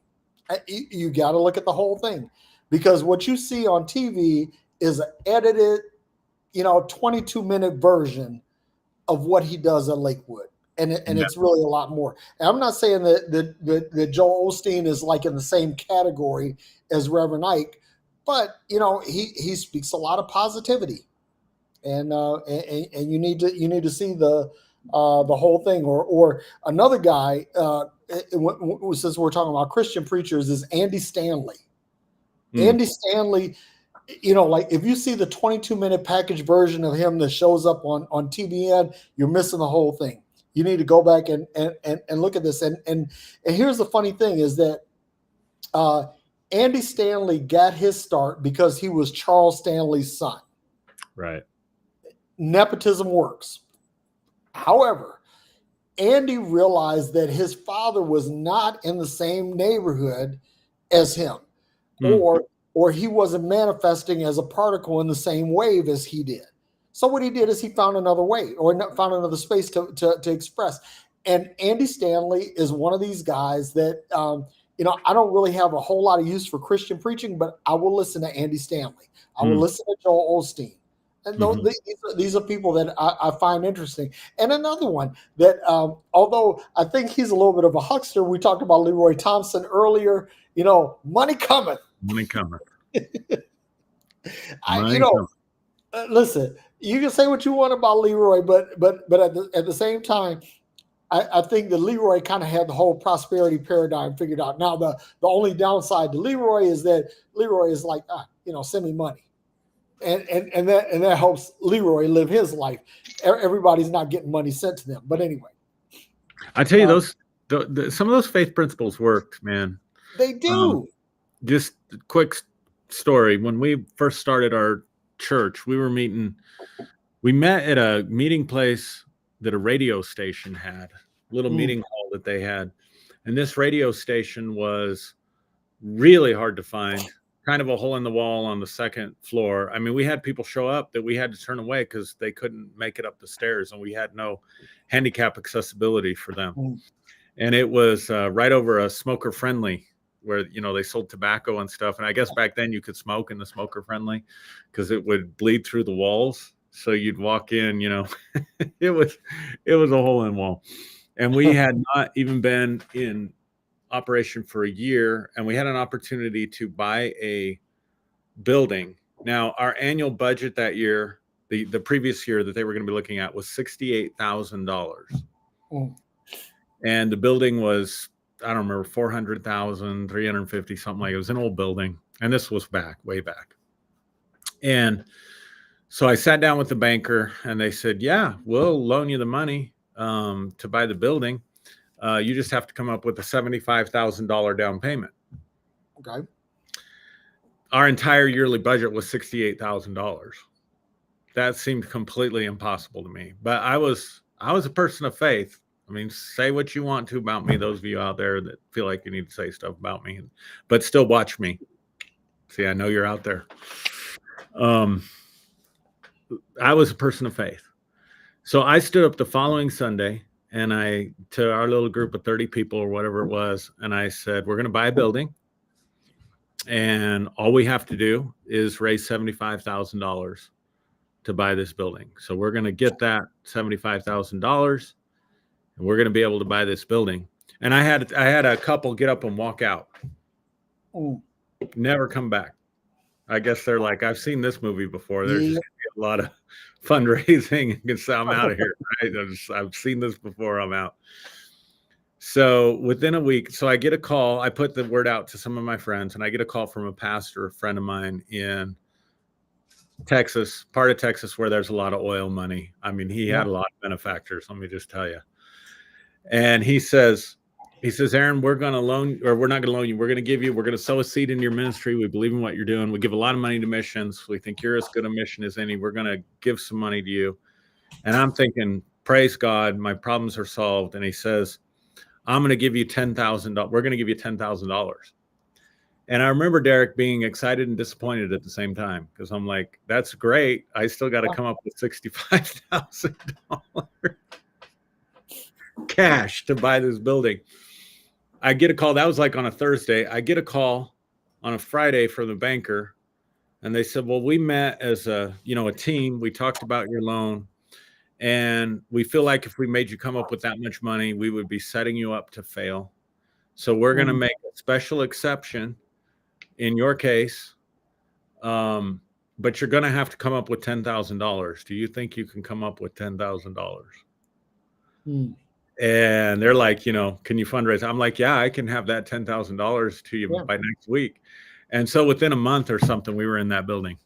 Speaker 1: You got to look at the whole thing, because what you see on TV is an edited, 22-minute version of what he does at Lakewood. And it's really a lot more. And I'm not saying that Joel Osteen is like in the same category as Reverend Ike, but he speaks a lot of positivity, and you need to see the whole thing. Or another guy, since we're talking about Christian preachers, is Andy Stanley. Andy Stanley, like if you see the 22-minute package version of him that shows up on TBN, you're missing the whole thing. You need to go back and look at this. And here's the funny thing is that Andy Stanley got his start because he was Charles Stanley's son.
Speaker 2: Right.
Speaker 1: Nepotism works. However, Andy realized that his father was not in the same neighborhood as him, or he wasn't manifesting as a particle in the same wave as he did. So what he did is he found another way, or found another space to express. And Andy Stanley is one of these guys that, I don't really have a whole lot of use for Christian preaching, but I will listen to Andy Stanley. I will listen to Joel Osteen. And these are people that I find interesting. And another one that, although I think he's a little bit of a huckster, we talked about Leroy Thompson earlier, money cometh.
Speaker 2: Money cometh.
Speaker 1: Listen, you can say what you want about Leroy, but at the same time, I think that Leroy kind of had the whole prosperity paradigm figured out. Now, the only downside to Leroy is that Leroy is like, send me money. And that helps Leroy live his life. Everybody's not getting money sent to them. But anyway.
Speaker 2: I tell you, some of those faith principles worked, man.
Speaker 1: They do.
Speaker 2: Just a quick story. When we first started our church, we met at a meeting place that a radio station had, a little meeting hall that they had. And this radio station was really hard to find, kind of a hole in the wall on the second floor. I mean, we had people show up that we had to turn away because they couldn't make it up the stairs, and we had no handicap accessibility for them. And it was right over a smoker friendly where, they sold tobacco and stuff. And I guess back then you could smoke in the smoker friendly because it would bleed through the walls. So you'd walk in, it was a hole in the wall. And we had not even been in operation for a year, and we had an opportunity to buy a building. Now, our annual budget that year, the previous year that they were going to be looking at, was $68,000. And the building was, I don't remember, 400,000, 350, something like it. It was an old building. And this was way back. And so I sat down with the banker, and they said, yeah, we'll loan you the money to buy the building. You just have to come up with a $75,000 down payment.
Speaker 1: Okay. Our
Speaker 2: entire yearly budget was $68,000. That seemed completely impossible to me. But I was a person of faith. I mean, say what you want to about me, those of you out there that feel like you need to say stuff about me, but still watch me. See, I know you're out there. I was a person of faith. So I stood up the following Sunday, and to our little group of 30 people or whatever it was, and I said, we're going to buy a building, and all we have to do is raise $75,000 to buy this building. So we're going to get that $75,000, and we're going to be able to buy this building. And I had a couple get up and walk out. Never come back. I guess they're like, I've seen this movie before. There's just a lot of fundraising, and so I'm out of here. Right? I've seen this before. I'm out. So within a week, so I get a call. I put the word out to some of my friends, and I get a call from a pastor, a friend of mine in Texas, part of Texas where there's a lot of oil money. I mean, he had a lot of benefactors, let me just tell you. And he says, Aaron, we're going to loan, or we're not going to loan you. We're going to sow a seed in your ministry. We believe in what you're doing. We give a lot of money to missions. We think you're as good a mission as any. We're going to give some money to you. And I'm thinking, praise God, my problems are solved. And he says, I'm going to give you $10,000. We're going to give you $10,000. And I remember Derek being excited and disappointed at the same time, because I'm like, that's great. I still got to come up with $65,000 cash to buy this building. I get a call. That was like on a Thursday. I get a call on a Friday from the banker, and they said, well, we met as a team. We talked about your loan, and we feel like if we made you come up with that much money, we would be setting you up to fail. So we're going to make a special exception in your case, but you're going to have to come up with $10,000. Do you think you can come up with $10,000? And they're like, can you fundraise? I'm like, yeah, I can have that $10,000 to you by next week. And so within a month or something, we were in that building.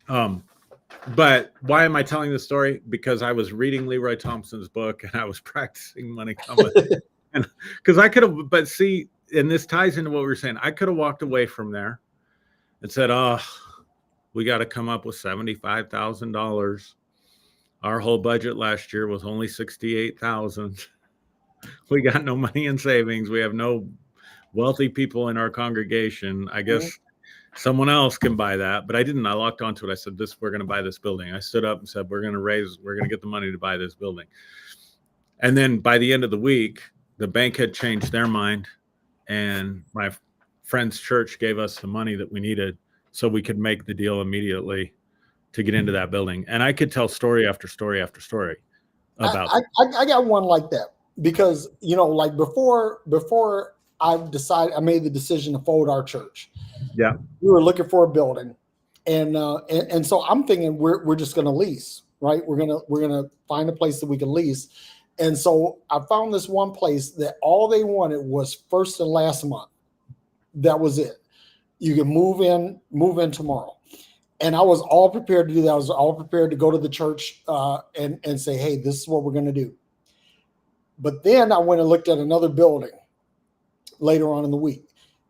Speaker 2: But why am I telling this story? Because I was reading Leroy Thompson's book, and I was practicing money coming. And because I could have, but see, and this ties into what we were saying. I could have walked away from there and said, we got to come up with $75,000. Our whole budget last year was only $68,000. We got no money in savings. We have no wealthy people in our congregation. I guess someone else can buy that, but I didn't. I locked onto it. I said, we're going to buy this building. I stood up and said, we're going to get the money to buy this building. And then by the end of the week, the bank had changed their mind, and my friend's church gave us the money that we needed so we could make the deal immediately to get into that building. And I could tell story after story after story about
Speaker 1: I got one like that, because like before I made the decision to fold our church.
Speaker 2: Yeah,
Speaker 1: we were looking for a building, And so I'm thinking we're just going to lease, right? We're gonna find a place that we can lease. And so I found this one place that all they wanted was first and last month. That was it. You can move in tomorrow. And I was all prepared to do that. I was all prepared to go to the church and say, hey, this is what we're going to do. But then I went and looked at another building later on in the week.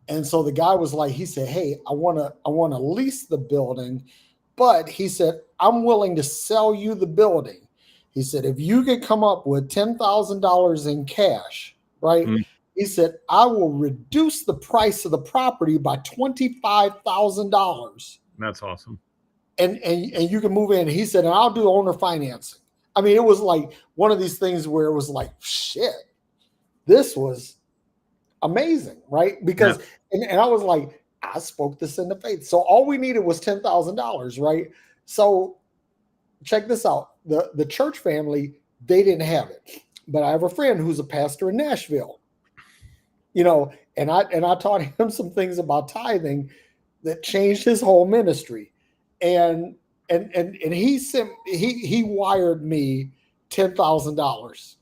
Speaker 1: And so the guy was like, he said, hey, I want to lease the building, but he said, I'm willing to sell you the building. He said, if you can come up with $10,000 in cash, right? Mm-hmm. He said, I will reduce the price of the property by $25,000.
Speaker 2: That's awesome.
Speaker 1: And you can move in. He said, and I'll do owner financing. I mean, it was like one of these things where it was like, shit, this was amazing, right? Because, and I was like, I spoke this into faith. So all we needed was $10,000, right? So check this out. The church family, they didn't have it. But I have a friend who's a pastor in Nashville, you know, and I taught him some things about tithing that changed his whole ministry. And he wired me $10,000.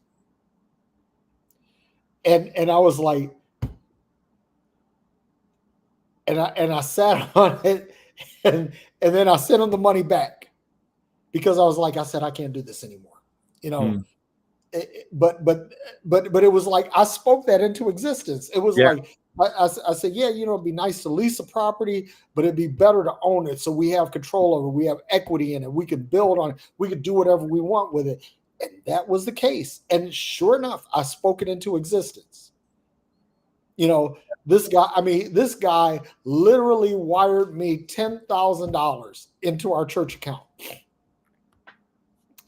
Speaker 1: And I was like, and I sat on it, and then I sent him the money back because I was like, I said, I can't do this anymore, you know. But it was like I spoke that into existence. It was like I said, yeah, you know, it'd be nice to lease a property, but it'd be better to own it so we have control over it. We have equity in it. We could build on it. We could do whatever we want with it. And that was the case. And sure enough, I spoke it into existence. You know, this guy literally wired me $10,000 into our church account.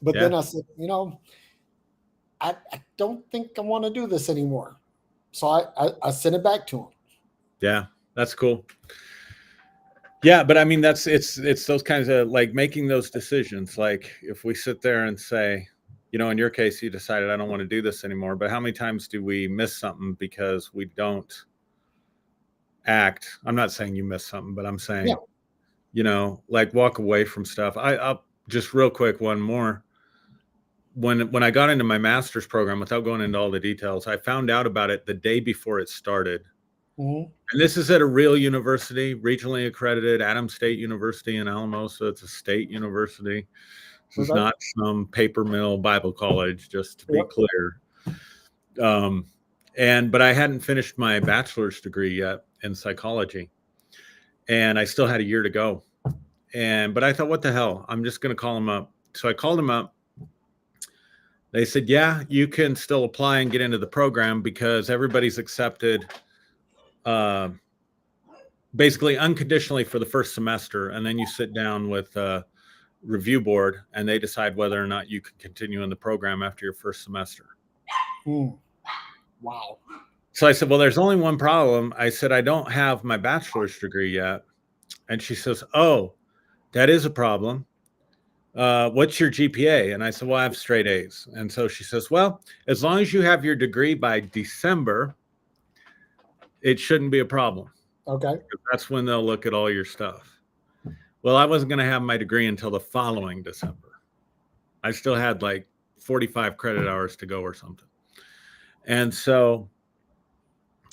Speaker 1: But then I said, you know, I don't think I want to do this anymore. So I sent it back to him.
Speaker 2: Yeah, that's cool. Yeah, but I mean, it's those kinds of like making those decisions. Like if we sit there and say, you know, in your case, you decided I don't want to do this anymore. But how many times do we miss something because we don't act? I'm not saying you miss something, but I'm saying, you know, like walk away from stuff. I'll just real quick, one more. When I got into my master's program, without going into all the details, I found out about it the day before it started. Mm-hmm. And this is at a real university, regionally accredited, Adams State University in Alamosa. It's a state university. This is not some paper mill Bible college, just to be clear. But I hadn't finished my bachelor's degree yet in psychology, and I still had a year to go. But I thought, what the hell? I'm just going to call him up. So I called him up. They said, yeah, you can still apply and get into the program because everybody's accepted basically unconditionally for the first semester. And then you sit down with a review board and they decide whether or not you can continue in the program after your first semester.
Speaker 1: Wow.
Speaker 2: So I said, well, there's only one problem. I said, I don't have my bachelor's degree yet. And she says, oh, that is a problem. What's your GPA? And I said, well, I have straight A's. And so she says, well, as long as you have your degree by December, it shouldn't be a problem.
Speaker 1: Okay.
Speaker 2: That's when they'll look at all your stuff. Well, I wasn't going to have my degree until the following December. I still had like 45 credit hours to go or something. And so,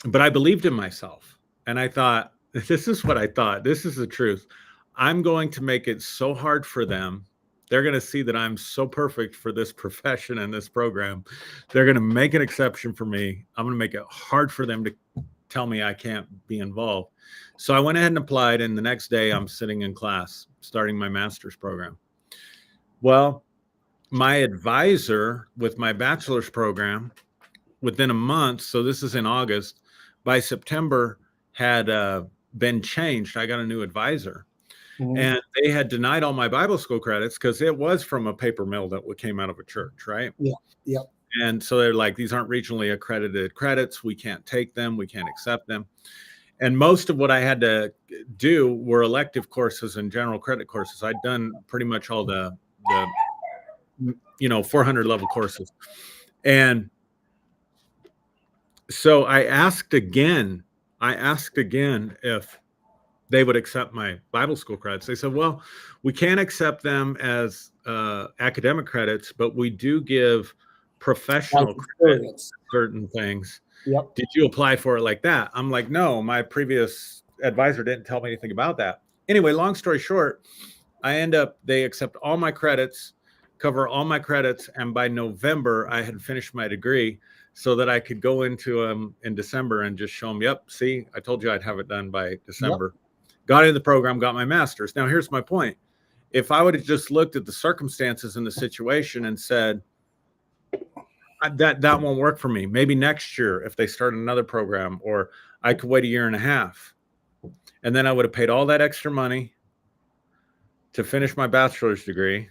Speaker 2: but I believed in myself. And I thought, this is what I thought. This is the truth. I'm going to make it so hard for them. They're going to see that I'm so perfect for this profession and this program. They're going to make an exception for me. I'm going to make it hard for them to tell me I can't be involved. So I went ahead and applied. And the next day I'm sitting in class, starting my master's program. Well, my advisor with my bachelor's program within a month, so this is in August, by September had been changed. I got a new advisor. Mm-hmm. And they had denied all my Bible school credits because it was from a paper mill that came out of a church, right?
Speaker 1: Yeah, yeah.
Speaker 2: And so they're like, these aren't regionally accredited credits. We can't take them. We can't accept them. And most of what I had to do were elective courses and general credit courses. I'd done pretty much all the 400 level courses. And so I asked again if they would accept my Bible school credits. They said, well, we can't accept them as academic credits, but we do give professional credits for certain things.
Speaker 1: Yep.
Speaker 2: Did you apply for it like that? I'm like, no, my previous advisor didn't tell me anything about that. Anyway, long story short, they accept all my credits, cover all my credits. And by November, I had finished my degree so that I could go into them in December and just show them, yep, see, I told you I'd have it done by December. Yep. Got into the program, got my master's. Now, here's my point. If I would have just looked at the circumstances in the situation and said, that won't work for me. Maybe next year if they start another program, or I could wait a year and a half. And then I would have paid all that extra money to finish my bachelor's degree.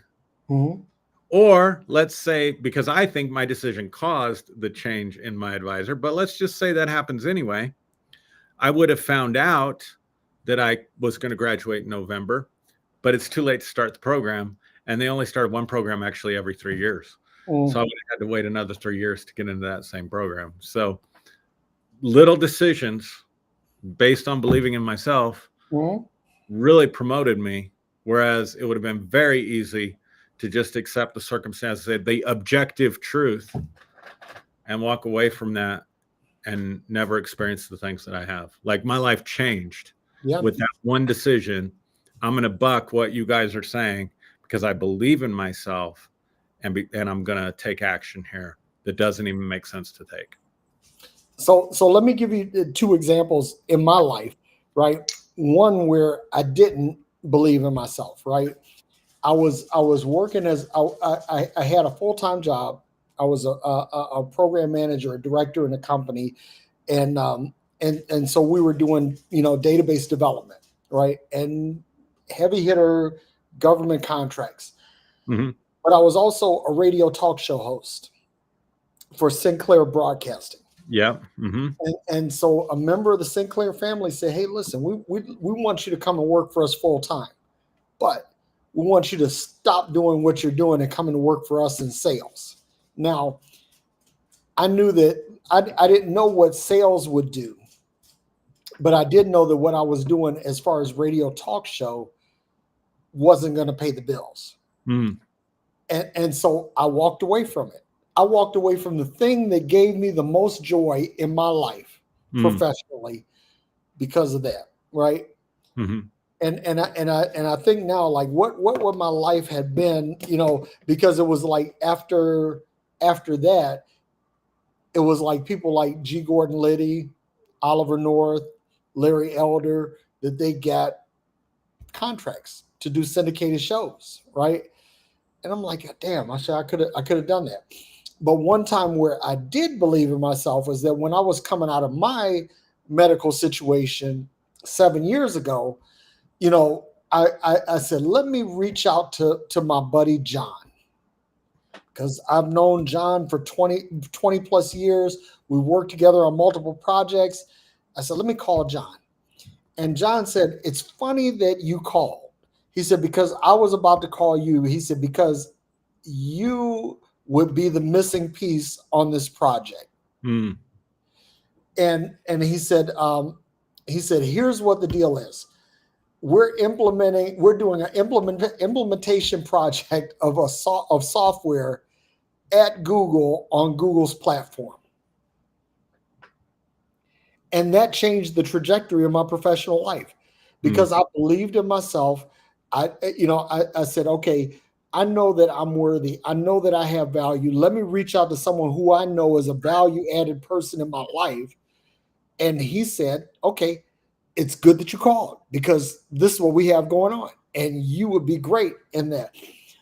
Speaker 2: Mm-hmm. Or let's say, because I think my decision caused the change in my advisor, but let's just say that happens anyway. I would have found out that I was going to graduate in November, but it's too late to start the program. And they only started one program actually every 3 years. Mm. So I would have had to wait another 3 years to get into that same program. So little decisions based on believing in myself really promoted me. Whereas it would have been very easy to just accept the circumstances, the objective truth, and walk away from that and never experience the things that I have. Like, my life changed with that one decision. I'm going to buck what you guys are saying because I believe in myself, and I'm going to take action here that doesn't even make sense to take.
Speaker 1: So let me give you 2 examples in my life, right? One where I didn't believe in myself, right? I was working as I had a full-time job. I was a program manager, a director in a company, and so we were doing database development, right, and heavy hitter government contracts. Mm-hmm. But I was also a radio talk show host for Sinclair Broadcasting.
Speaker 2: Yeah. Mm-hmm.
Speaker 1: And so a member of the Sinclair family said, "Hey, listen, we want you to come and work for us full time, but we want you to stop doing what you're doing and come and work for us in sales." Now, I knew that I didn't know what sales would do, but I did know that what I was doing as far as radio talk show wasn't going to pay the bills. Mm. And so I walked away from it. I walked away from the thing that gave me the most joy in my life professionally because of that, right? Mm-hmm. And I think now, like, what would my life had been, because it was like after that, it was like people like G. Gordon Liddy, Oliver North, Larry Elder, that they got contracts to do syndicated shows, right? And I'm like, damn, I could have done that. But one time where I did believe in myself was that when I was coming out of my medical situation 7 years ago, I said, let me reach out to my buddy John, because I've known John for 20 plus years. We worked together on multiple projects. I said, let me call John. And John said, "It's funny that you called." He said, "Because I was about to call you." He said, "Because you would be the missing piece on this project." Mm. And he said, "Here's what the deal is. We're doing an implementation project of software at Google on Google's platform." And that changed the trajectory of my professional life because I believed in myself. I said, okay, I know that I'm worthy. I know that I have value. Let me reach out to someone who I know is a value-added person in my life. And he said, okay, it's good that you called because this is what we have going on, and you would be great in that.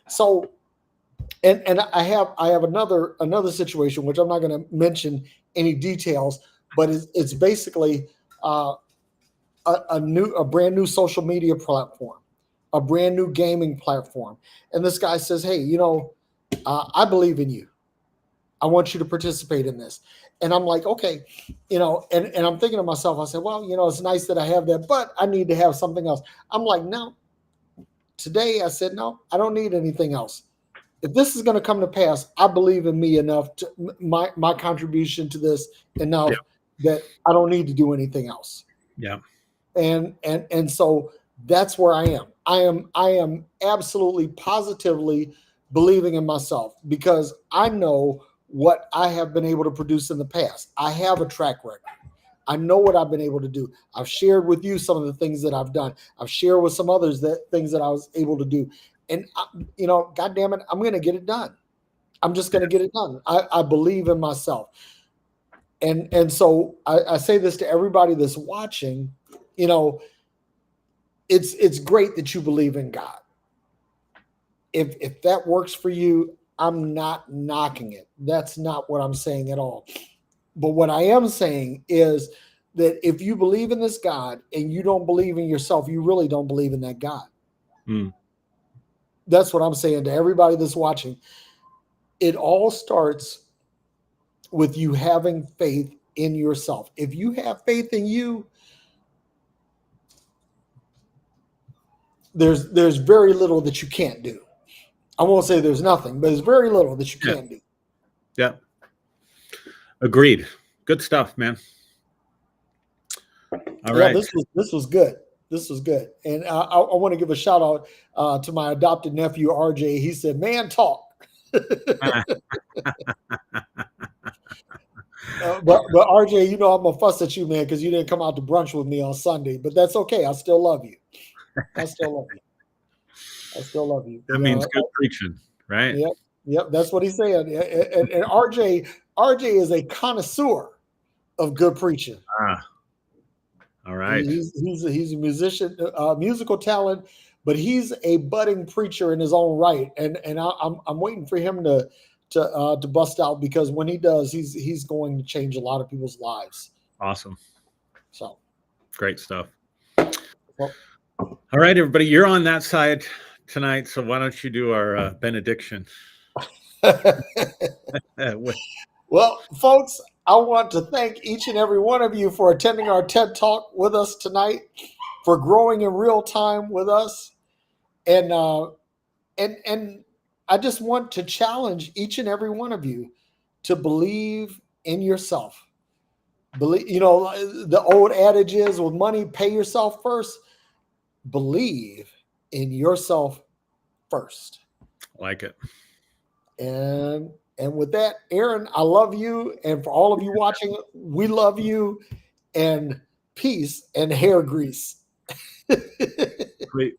Speaker 1: So, and I have another situation, which I'm not going to mention any details, but it's basically a brand new social media platform, a brand new gaming platform. And this guy says, "Hey, I believe in you. I want you to participate in this." And I'm like, okay, and I'm thinking to myself, I said, well, it's nice that I have that, but I need to have something else. I'm like, no, today I said, no, I don't need anything else. If this is going to come to pass, I believe in me enough to my contribution to this enough that I don't need to do anything else.
Speaker 2: Yeah.
Speaker 1: And so that's where I am. I am absolutely positively believing in myself because I know what I have been able to produce in the past. I have a track record. I know what I've been able to do. I've shared with you some of the things that I've done. I've shared with some others that things that I was able to do. And God damn it, I'm going to get it done. I'm just going to get it done. I believe in myself. And so I say this to everybody that's watching, it's great that you believe in God. If that works for you, I'm not knocking it. That's not what I'm saying at all. But what I am saying is that if you believe in this God and you don't believe in yourself, you really don't believe in that God. That's what I'm saying to everybody that's watching. It all starts with you having faith in yourself. If you have faith in you, there's very little that you can't do. I won't say there's nothing, but there's very little that you can't do.
Speaker 2: Yeah. Agreed. Good stuff, man. All right.
Speaker 1: This was good. This was good. And I want to give a shout out to my adopted nephew, RJ. He said, man, talk. But RJ, I'm going to fuss at you, man, because you didn't come out to brunch with me on Sunday. But that's okay. I still love you. I still love you. I still love you.
Speaker 2: That means good preaching, right?
Speaker 1: Yep. That's what he's saying. And RJ is a connoisseur of good preaching.
Speaker 2: All right.
Speaker 1: He's a musician, musical talent, but he's a budding preacher in his own right. And I'm waiting for him to bust out, because when he does, he's going to change a lot of people's lives.
Speaker 2: Awesome.
Speaker 1: So
Speaker 2: great stuff. Well, all right, everybody, you're on that side tonight, so why don't you do our benediction?
Speaker 1: Well, folks, I want to thank each and every one of you for attending our TED Talk with us tonight, for growing in real time with us. And I just want to challenge each and every one of you to believe in yourself. Believe, the old adage is, with money, pay yourself first. Believe in yourself first.
Speaker 2: Like it.
Speaker 1: And with that, Aaron, I love you. And for all of you watching, we love you. And peace and hair grease.
Speaker 2: Great.